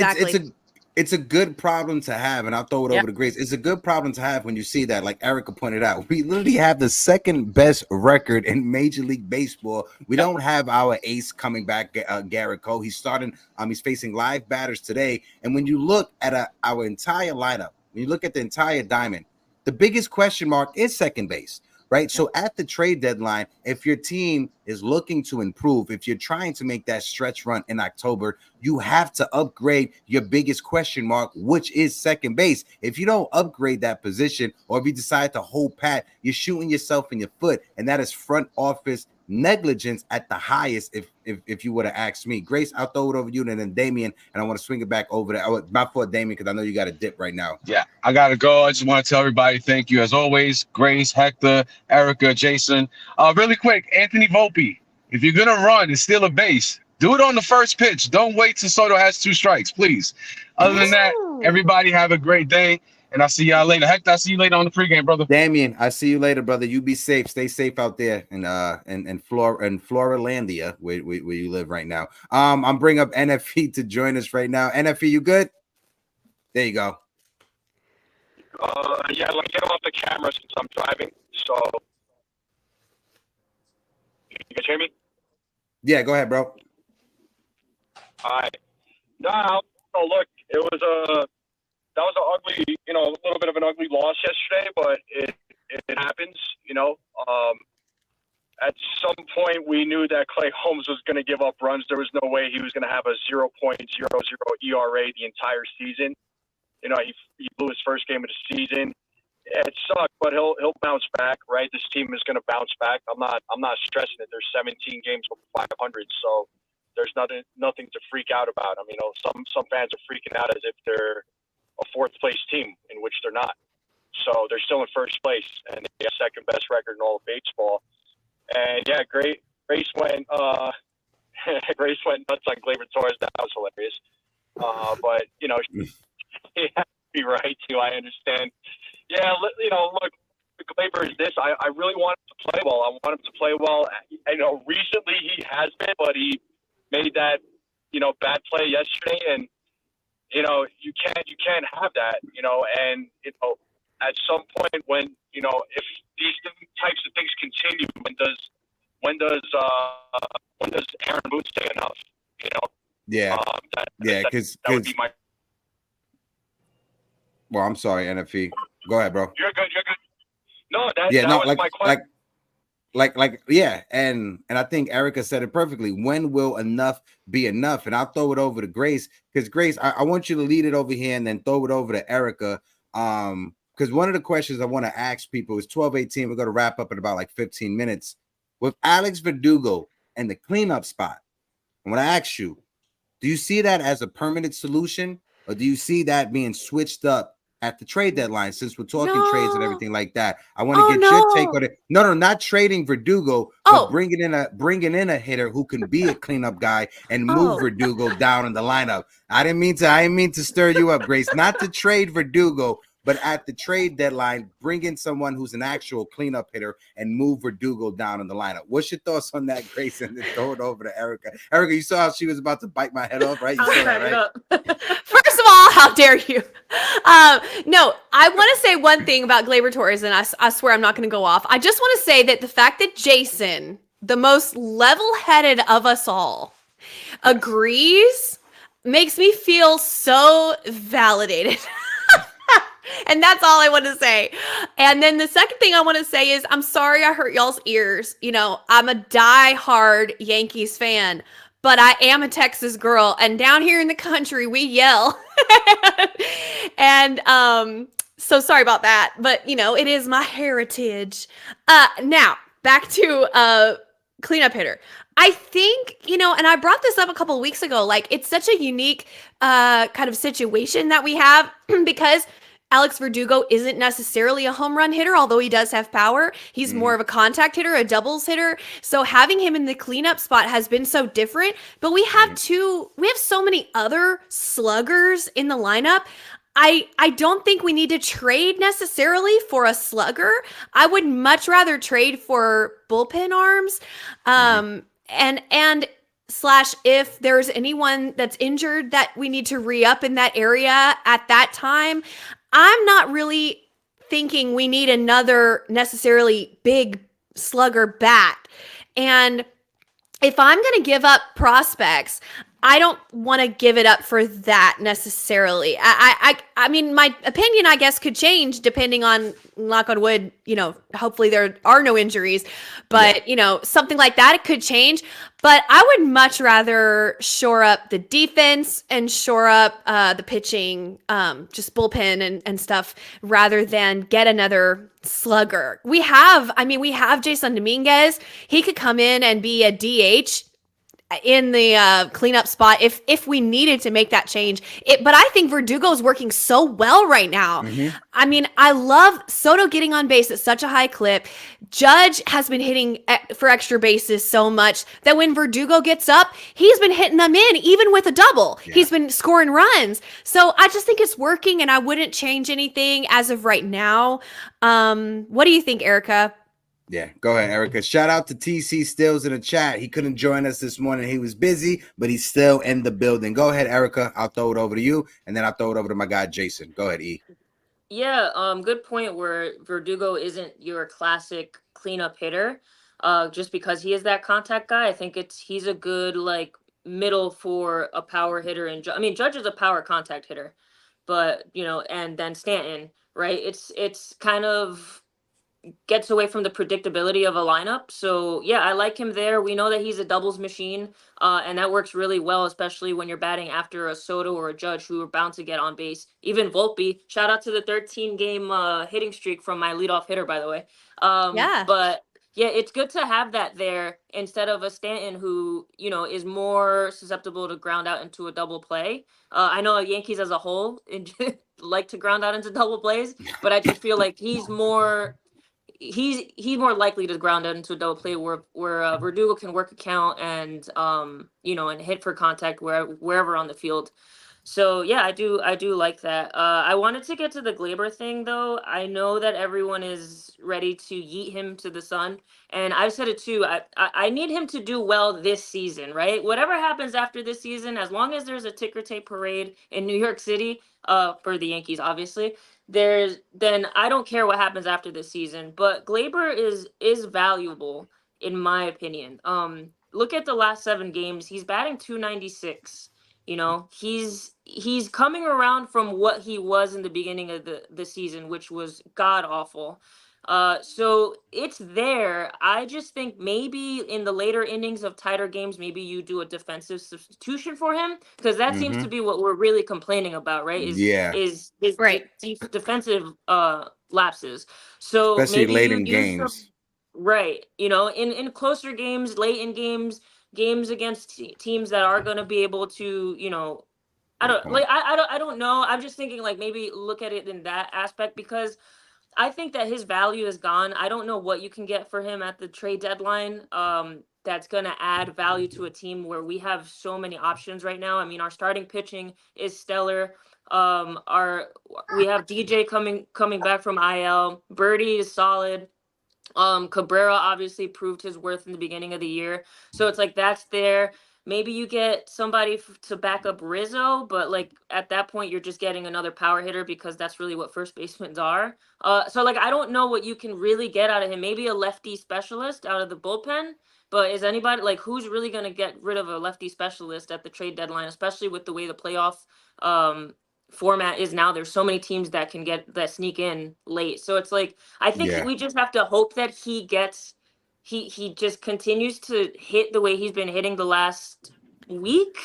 it's a good problem to have, and I'll throw it over to Grace. It's a good problem to have when you see that, like Erica pointed out, we literally have the second best record in Major League Baseball. We don't have our ace coming back, Garrett Cole. He's starting. He's facing live batters today, and when you look at our entire lineup, when you look at the entire diamond, the biggest question mark is second base. Right. So at the trade deadline, if your team is looking to improve, if you're trying to make that stretch run in October, you have to upgrade your biggest question mark, which is second base. If you don't upgrade that position, or if you decide to hold pat, you're shooting yourself in your foot. And that is front office negligence at the highest, if you would have asked me. Grace, I'll throw it over to you, and then Damien, and I want to swing it back over there. Not for Damien, because I know you got a dip right now. Yeah, I gotta go. I just want to tell everybody thank you as always. Grace, Hector, Erica, Jason. Really quick, Anthony Volpe, if you're gonna run and steal a base, do it on the first pitch. Don't wait till Soto has 2 strikes, please. Other than that, everybody have a great day. And I'll see y'all later. Hector, I'll see you later on the pregame, brother. Damien, I see you later, brother. You be safe. Stay safe out there in Floralandia, where you live right now. I'm bringing up NFE to join us right now. NFE, you good? There you go. Yeah, let me get off the camera since I'm driving. So, you guys hear me? Yeah, go ahead, bro. All right. No, look, it was that was an ugly, a little bit of an ugly loss yesterday, but it happens, At some point, we knew that Clay Holmes was going to give up runs. There was no way he was going to have a 0.00 ERA the entire season. He blew his first game of the season. It sucked, but he'll bounce back, right? This team is going to bounce back. I'm not stressing it. There's 17 games over 500, so there's nothing to freak out about. I mean, some fans are freaking out as if they're a 4th place team, in which they're not. So they're still in first place, and they have second best record in all of baseball. And yeah, Grace went Grace went nuts on Gleyber Torres. That was hilarious. But he has to be right too. I understand. Yeah, look, Gleyber is this. I really want him to play well. I want him to play well. I know recently he has been, but he made that bad play yesterday, and you can't have that, and at some point when if these types of things continue, when does Aaron Boone say enough? Yeah, because that would be my. Well, I'm sorry, NFE. Go ahead, bro. You're good. No, that was my question. Yeah, and I think Erica said it perfectly. When will enough be enough? And I'll throw it over to Grace, because Grace, I want you to lead it over here and then throw it over to Erica. Because one of the questions I want to ask people is 12:18. We're going to wrap up in about like 15 minutes with Alex Verdugo and the cleanup spot. I want to ask you, do you see that as a permanent solution, or do you see that being switched up at the trade deadline, since we're talking trades and everything like that? I want to get your take on it. No, not trading Verdugo, but bringing in a hitter who can be a cleanup guy and move Verdugo down in the lineup. I didn't mean to stir you up, Grace. Not to trade Verdugo, but at the trade deadline, bring in someone who's an actual cleanup hitter and move Verdugo down in the lineup. What's your thoughts on that, Grace? And then throw it over to Erica. Erica, you saw how she was about to bite my head off, right? You saw that, right? First of all, how dare you? No, I want to say one thing about Gleyber Torres, and I swear I'm not going to go off. I just want to say that the fact that Jason, the most level-headed of us all, agrees makes me feel so validated. And that's all I want to say. And then the second thing I want to say is, I'm sorry I hurt y'all's ears. I'm a die-hard Yankees fan, but I am a Texas girl. And down here in the country, we yell. And so sorry about that. But, it is my heritage. Now, back to cleanup hitter. I think, and I brought this up a couple of weeks ago, like, it's such a unique kind of situation that we have because Alex Verdugo isn't necessarily a home run hitter, although he does have power. He's more of a contact hitter, a doubles hitter. So having him in the cleanup spot has been so different. But we have so many other sluggers in the lineup. I don't think we need to trade necessarily for a slugger. I would much rather trade for bullpen arms. And / if there's anyone that's injured that we need to re-up in that area at that time, I'm not really thinking we need another necessarily big slugger bat. And if I'm going to give up prospects, I don't want to give it up for that necessarily. I mean, my opinion, I guess, could change depending on, knock on wood, hopefully there are no injuries, but something like that, it could change. But I would much rather shore up the defense and shore up the pitching, just bullpen and stuff, rather than get another slugger. We have Jason Dominguez. He could come in and be a DH in the cleanup spot if we needed to make that change. But I think Verdugo is working so well right now. Mm-hmm. I mean, I love Soto getting on base at such a high clip. Judge has been hitting for extra bases so much that when Verdugo gets up, he's been hitting them in, even with a double. Yeah. He's been scoring runs. So I just think it's working, and I wouldn't change anything as of right now. What do you think, Erica? Yeah, go ahead, Erica. Shout out to TC Stills in the chat. He couldn't join us this morning. He was busy, but he's still in the building. Go ahead, Erica. I'll throw it over to you, and then I'll throw it over to my guy, Jason. Go ahead, E. Yeah, good point where Verdugo isn't your classic cleanup hitter, just because he is that contact guy. I think he's a good, middle for a power hitter. And Judge is a power contact hitter, but, and then Stanton, right? It's kind of gets away from the predictability of a lineup. So yeah, I like him there. We know that he's a doubles machine, and that works really well, especially when you're batting after a Soto or a Judge who are bound to get on base. Even Volpe, shout out to the 13-game hitting streak from my leadoff hitter, by the way. Yeah. But yeah, it's good to have that there instead of a Stanton who, is more susceptible to ground out into a double play. I know Yankees as a whole like to ground out into double plays, but I just feel like he's more likely to ground out into a double play where Verdugo can work a count and and hit for contact wherever on the field. So yeah, I do like that. I wanted to get to the Gleyber thing though. I know that everyone is ready to yeet him to the sun, and I've said it too. I need him to do well this season, right? Whatever happens after this season, as long as there's a ticker tape parade in New York City, for the Yankees, obviously, then I don't care what happens after this season. But Gleyber is valuable in my opinion. Look at the last 7 games. He's batting .296. He's coming around from what he was in the beginning of the season, which was god awful. So it's there. I just think maybe in the later innings of tighter games, maybe you do a defensive substitution for him, because that seems to be what we're really complaining about, right? Is right. Defensive lapses. So especially maybe late in games. Right. In closer games, late in games against teams that are going to be able to, I don't know. I'm just thinking maybe look at it in that aspect, because I think that his value is gone. I don't know what you can get for him at the trade deadline. That's going to add value to a team where we have so many options right now. I mean, our starting pitching is stellar. We have DJ coming back from IL. Birdie is solid. Cabrera obviously proved his worth in the beginning of the year. So it's that's there. Maybe you get somebody to back up Rizzo, but at that point you're just getting another power hitter, because that's really what first basemen are. So I don't know what you can really get out of him. Maybe a lefty specialist out of the bullpen, but is anybody who's really going to get rid of a lefty specialist at the trade deadline, especially with the way the playoff format is now? There's so many teams that can sneak in late. So it's I think we just have to hope that he just continues to hit the way he's been hitting the last week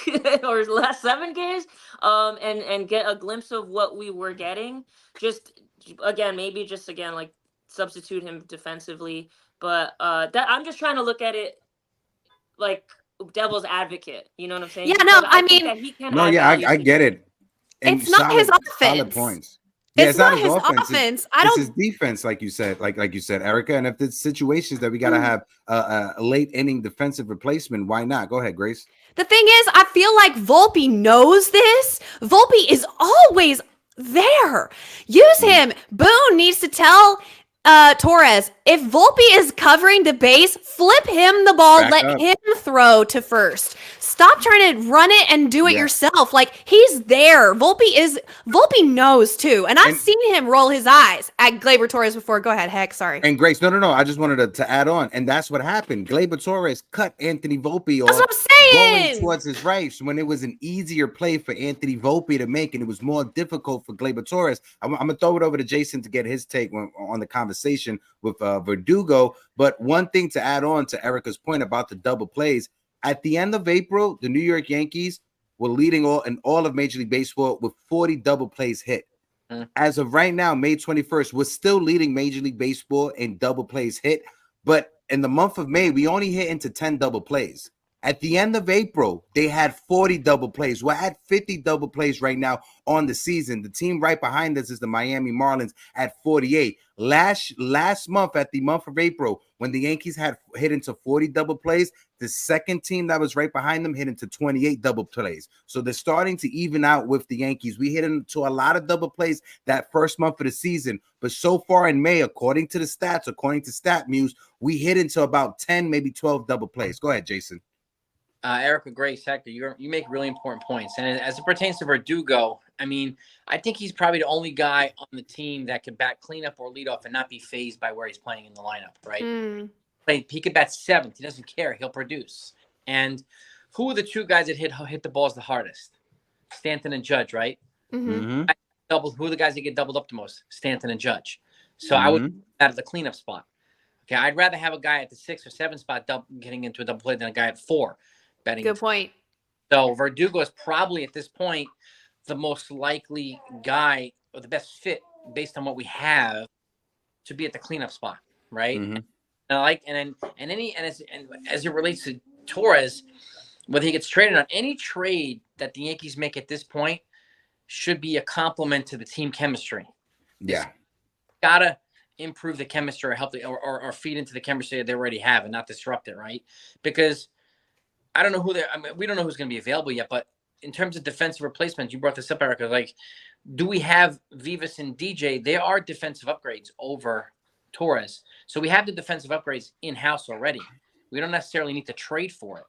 or the last 7 games, and get a glimpse of what we were getting. Maybe substitute him defensively. But that I'm just trying to look at it devil's advocate. You know what I'm saying? Yeah, no, I get it. And it's not his offense. Solid points. Yeah, it's not his offense. It's his defense, like you said, Erica. And if there's situations that we got to have a late inning defensive replacement, why not? Go ahead, Grace. The thing is, I feel like Volpe knows this. Volpe is always there. Use him. Boone needs to tell Torres, if Volpe is covering the base, flip him the ball, let him throw to first. Stop trying to run it and do it yourself. Like, he's there. Volpe knows too. And I've seen him roll his eyes at Gleyber Torres before. Go ahead, Heck. Sorry. And Grace, no. I just wanted to add on. And that's what happened. Gleyber Torres cut Anthony Volpe off. That's what I'm saying. Going towards his right when it was an easier play for Anthony Volpe to make, and it was more difficult for Gleyber Torres. I'm going to throw it over to Jason to get his take on the conversation with Verdugo. But one thing to add on to Erica's point about the double plays, at the end of April, the New York Yankees were leading all of Major League Baseball with 40 double plays hit. As of right now, May 21st, we're still leading Major League Baseball in double plays hit. But in the month of May, we only hit into 10 double plays. At the end of April, they had 40 double plays. We're at 50 double plays right now on the season. The team right behind us is the Miami Marlins at 48. Last month, at the month of April, when the Yankees had hit into 40 double plays, the second team that was right behind them hit into 28 double plays. So they're starting to even out with the Yankees. We hit into a lot of double plays that first month of the season. But so far in May, according to the stats, according to StatMuse, we hit into about 10, maybe 12 double plays. Go ahead, Jason. Erica, Grace, Hector, you make really important points. And as it pertains to Verdugo, I mean, I think he's probably the only guy on the team that can bat cleanup or lead off and not be phased by where he's playing in the lineup, right? He could bat seventh. He doesn't care. He'll produce. And who are the two guys that hit the balls the hardest? Stanton and Judge, right? Who are the guys that get doubled up the most? Stanton and Judge. So I would out of the cleanup spot. Okay, I'd rather have a guy at the 6 or 7 spot getting into a double play than a guy at 4. Good point. So Verdugo is probably at this point the most likely guy or the best fit based on what we have to be at the cleanup spot, right? And as it relates to Torres, whether he gets traded on, any trade that the Yankees make at this point should be a compliment to the team chemistry. Yeah, it's gotta improve the chemistry or help or feed into the chemistry that they already have and not disrupt it, right? Because I don't know we don't know who's going to be available yet, but in terms of defensive replacements, you brought this up, Erica, like, do we have Vivas and DJ? They are defensive upgrades over Torres. So we have the defensive upgrades in-house already. We don't necessarily need to trade for it.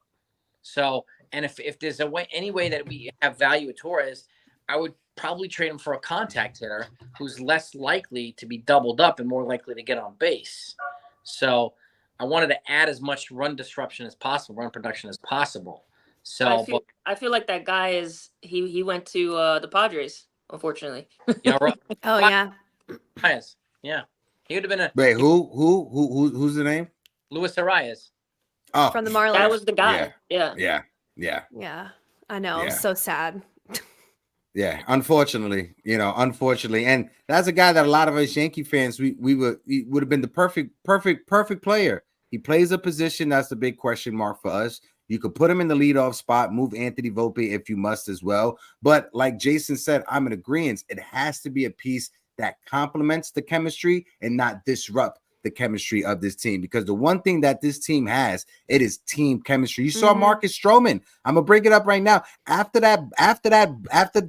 So, and if there's any way that we have value with Torres, I would probably trade him for a contact hitter who's less likely to be doubled up and more likely to get on base. So I wanted to add as much run disruption as possible, run production as possible. So I feel like that guy he went to the Padres, unfortunately. Oh yeah. Yeah. He would have been a wait. Who's the name? Luis Arias. Oh, from the Marlins. That was the guy. Yeah. I know. Yeah. So sad. Yeah, unfortunately, and that's a guy that a lot of us Yankee fans he would have been the perfect player. He plays a position that's the big question mark for us. You could put him in the leadoff spot, move Anthony Volpe if you must as well. But like Jason said, I'm in agreement. It has to be a piece that complements the chemistry and not disrupt the chemistry of this team, because the one thing that this team has, it is team chemistry. You saw Marcus Stroman. I'm gonna bring it up right now. After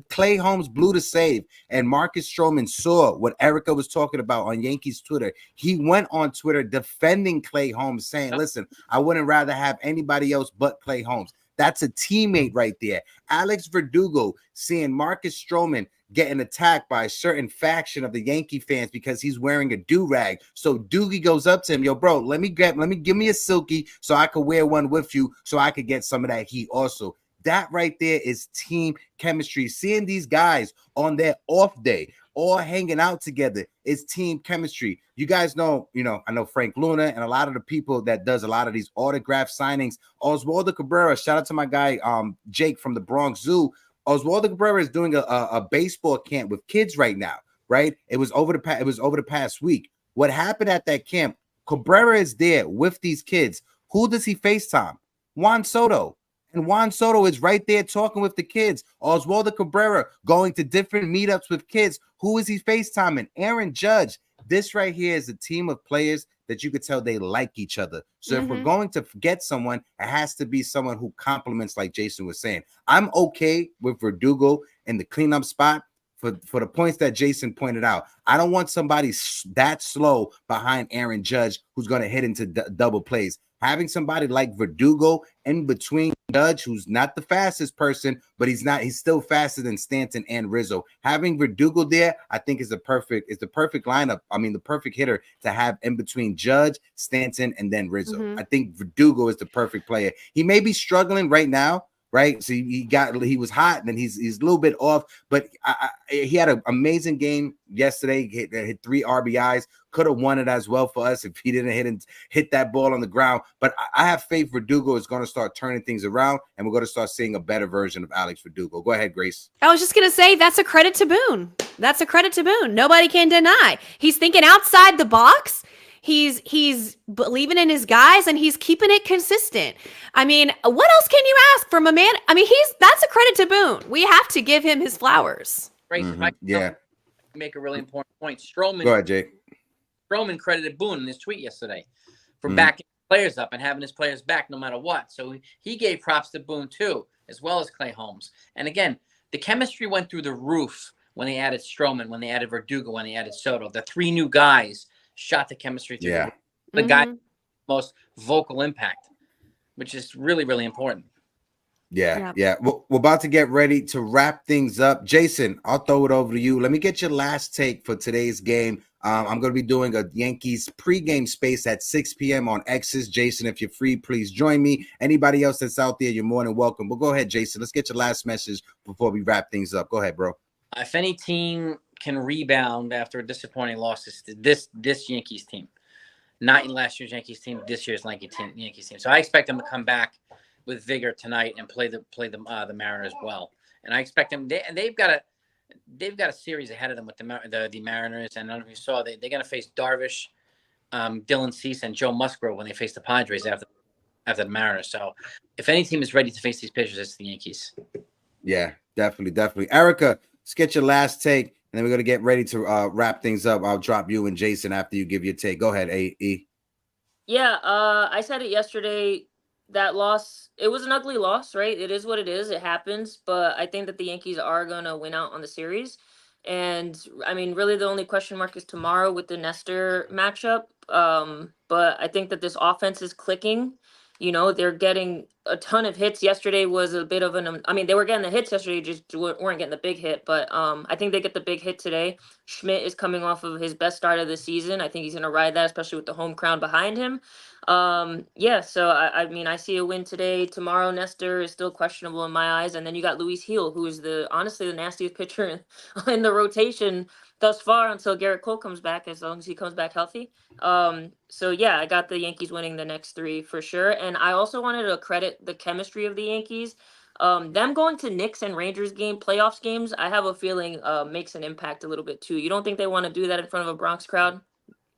Clay Holmes blew the save and Marcus Stroman saw what Erica was talking about on Yankees Twitter, he went on Twitter defending Clay Holmes, saying, listen, I wouldn't rather have anybody else but Clay Holmes. That's a teammate right there. Alex Verdugo seeing Marcus Stroman getting attacked by a certain faction of the Yankee fans because he's wearing a do-rag. So Doogie goes up to him, yo, bro, give me a silky so I could wear one with you so I could get some of that heat also. That right there is team chemistry. Seeing these guys on their off day, all hanging out together, is team chemistry. You guys know, I know Frank Luna and a lot of the people that does a lot of these autograph signings. Oswaldo Cabrera, shout out to my guy, Jake from the Bronx Zoo. Oswaldo Cabrera is doing a baseball camp with kids right now, right? It was over the past week. What happened at that camp? Cabrera is there with these kids. Who does he FaceTime? Juan Soto. And Juan Soto is right there talking with the kids. Oswaldo Cabrera going to different meetups with kids. Who is he FaceTiming? Aaron Judge. This right here is a team of players that you could tell they like each other. So if we're going to get someone, it has to be someone who complements, like Jason was saying. I'm okay with Verdugo in the cleanup spot for the points that Jason pointed out. I don't want somebody that slow behind Aaron Judge who's going to hit into double plays. Having somebody like Verdugo in between Judge, who's not the fastest person, but he's still faster than Stanton and Rizzo. Having Verdugo there, I think is the perfect lineup. I mean, the perfect hitter to have in between Judge, Stanton, and then Rizzo. Mm-hmm. I think Verdugo is the perfect player. He may be struggling right now, right? So he was hot, and then he's a little bit off, but he had an amazing game yesterday. He hit 3 RBIs. Could have won it as well for us if he didn't hit that ball on the ground. But I have faith Verdugo is going to start turning things around, and we're going to start seeing a better version of Alex Verdugo. Go ahead, Grace. I was just going to say that's a credit to Boone. That's a credit to Boone. Nobody can deny. He's thinking outside the box. He's believing in his guys, and he's keeping it consistent. I mean, what else can you ask from a man? I mean, that's a credit to Boone. We have to give him his flowers. Grace, Mm-hmm. if I Yeah. make a really important point. Stroman. Go ahead, Jake. Stroman credited Boone in his tweet yesterday for backing players up and having his players back no matter what. So he gave props to Boone too, as well as Clay Holmes. And again, the chemistry went through the roof when they added Stroman, when they added Verdugo, when they added Soto. The 3 new guys shot the chemistry through the roof. The guy most vocal impact, which is really, really important. Yeah. We're about to get ready to wrap things up. Jason, I'll throw it over to you. Let me get your last take for today's game. I'm going to be doing a Yankees pregame space at 6 p.m. on X's. Jason, if you're free, please join me. Anybody else that's out there, you're more than welcome. But go ahead, Jason. Let's get your last message before we wrap things up. Go ahead, bro. If any team can rebound after a disappointing loss, it's this Yankees team. Not last year's Yankees team, this year's Yankees team. So I expect them to come back with vigor tonight and play the Mariners well. And I expect them. They've got a series ahead of them with the Mariners. And I don't know if you saw they're going to face Darvish, Dylan Cease, and Joe Musgrove when they face the Padres after the Mariners. So if any team is ready to face these pitchers, it's the Yankees. Yeah, definitely. Erica, let's get your last take, and then we're going to get ready to wrap things up. I'll drop you and Jason after you give your take. Go ahead, A.E. Yeah, I said it yesterday. That loss, it was an ugly loss, right? It is what it is. It happens. But I think that the Yankees are going to win out on the series. And, I mean, really the only question mark is tomorrow with the Nestor matchup. But I think that this offense is clicking. You know, they're getting a ton of hits. Yesterday was a bit of they were getting the hits yesterday, just weren't getting the big hit. But I think they get the big hit today. Schmidt is coming off of his best start of the season. I think he's going to ride that, especially with the home crowd behind him. So I see a win today. Tomorrow, Nestor is still questionable in my eyes. And then you got Luis Heel, who is honestly the nastiest pitcher in the rotation thus far until Garrett Cole comes back, as long as he comes back healthy. I got the Yankees winning the next 3 for sure. And I also wanted to credit the chemistry of the Yankees. Them going to Knicks and Rangers playoffs games, I have a feeling makes an impact a little bit too. You don't think they want to do that in front of a Bronx crowd?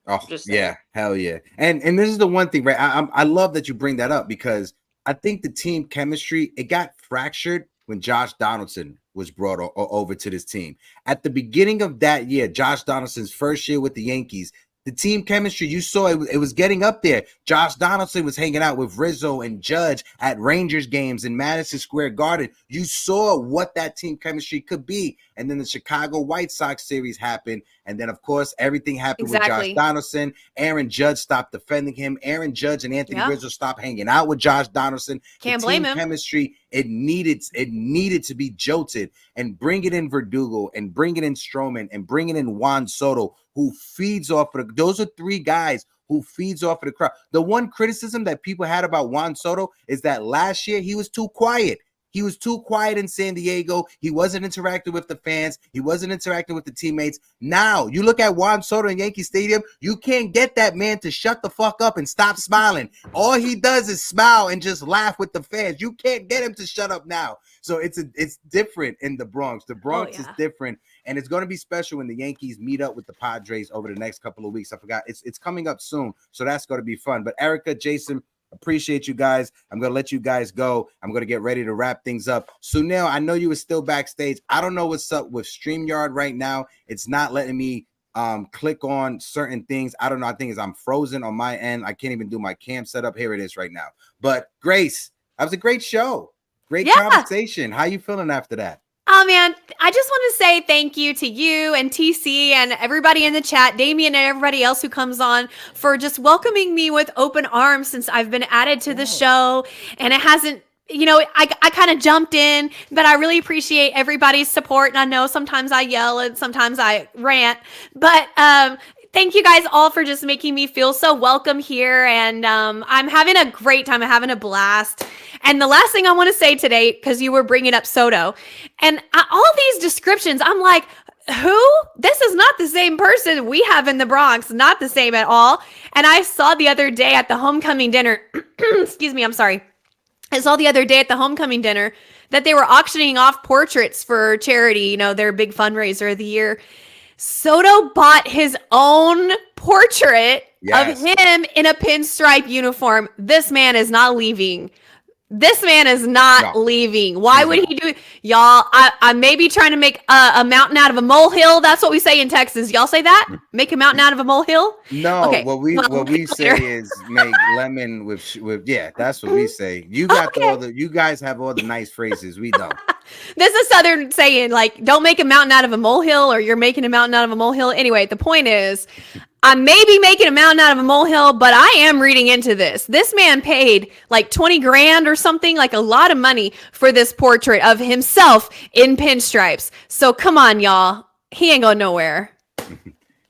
Oh, yeah, hell yeah. And this is the one thing, right? I love that you bring that up, because I think the team chemistry, it got fractured when Josh Donaldson was brought over to this team. At the beginning of that year, Josh Donaldson's first year with the Yankees, the team chemistry, you saw it was getting up there. Josh Donaldson was hanging out with Rizzo and Judge at Rangers games in Madison Square Garden. You saw what that team chemistry could be. And then the Chicago White Sox series happened. And then, of course, everything happened with Josh Donaldson. Aaron Judge stopped defending him. Aaron Judge and Anthony Rizzo stopped hanging out with Josh Donaldson. Can't blame him. Chemistry, it needed to be jolted. And bringing in Verdugo and bringing in Stroman and bringing in Juan Soto, who feeds off of those are 3 guys who feeds off of the crowd. The one criticism that people had about Juan Soto is that last year he was too quiet. He was too quiet in San Diego. He wasn't interacting with the fans. He wasn't interacting with the teammates. Now, you look at Juan Soto in Yankee Stadium, you can't get that man to shut the fuck up and stop smiling. All he does is smile and just laugh with the fans. You can't get him to shut up now. So it's different in the Bronx. The Bronx is different, and it's going to be special when the Yankees meet up with the Padres over the next couple of weeks. I forgot. It's coming up soon, so that's going to be fun. But Erica, Jason, appreciate you guys. I'm going to let you guys go. I'm going to get ready to wrap things up. Sunil, I know you were still backstage. I don't know what's up with StreamYard right now. It's not letting me click on certain things. I don't know. I think I'm frozen on my end. I can't even do my cam setup. Here it is right now. But Grace, that was a great show. Great conversation. How you feeling after that? Oh, man, I just want to say thank you to you and TC and everybody in the chat, Damien and everybody else who comes on, for just welcoming me with open arms since I've been added to the show. And it hasn't, I kind of jumped in, but I really appreciate everybody's support. And I know sometimes I yell and sometimes I rant, but thank you guys all for just making me feel so welcome here. And I'm having a great time. I'm having a blast. And the last thing I want to say today, because you were bringing up Soto, and all these descriptions, I'm like, who? This is not the same person we have in the Bronx. Not the same at all. And I saw the other day at the homecoming dinner, excuse me, I'm sorry. I saw the other day at the homecoming dinner that they were auctioning off portraits for charity, their big fundraiser of the year. Soto bought his own portrait of him in a pinstripe uniform. This man is not leaving. This man is not leaving. Why would he do it? Y'all, I may be trying to make a mountain out of a molehill. That's what we say in Texas. Y'all say that? Make a mountain out of a molehill? No, okay. what we say is make lemon with that's what we say. You got you guys have all the nice phrases. We don't. This is Southern saying, like, don't make a mountain out of a molehill, or you're making a mountain out of a molehill. Anyway, the point is, I may be making a mountain out of a molehill, but I am reading into this. This man paid like 20 grand or something, like a lot of money for this portrait of himself in pinstripes. So come on, y'all. He ain't going nowhere.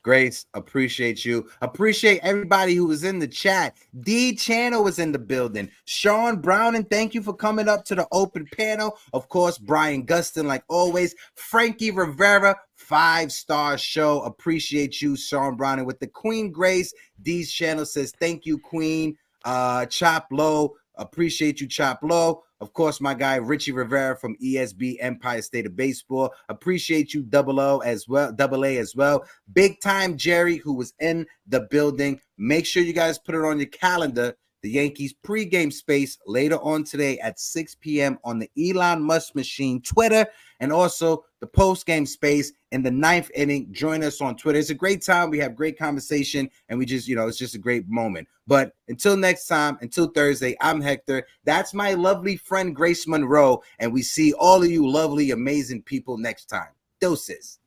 Grace, appreciate you. Appreciate everybody who was in the chat. D Channel was in the building. Sean Brown, and thank you for coming up to the open panel. Of course, Brian Gustin, like always. Frankie Rivera, 5-star show. Appreciate you, Sean Brown. And with the Queen Grace, D's Channel says, thank you, Queen. Chop Low, appreciate you, Chop Low. Of course, my guy Richie Rivera from ESB Empire State of Baseball. Appreciate you, Double A as well. Big Time Jerry, who was in the building. Make sure you guys put it on your calendar. The Yankees pregame space later on today at 6 p.m. on the Elon Musk machine Twitter, and also the postgame space in the 9th inning. Join us on Twitter. It's a great time. We have great conversation, and we just, it's just a great moment. But until next time, until Thursday, I'm Hector. That's my lovely friend Grace Monroe, and we see all of you lovely, amazing people next time. Doses.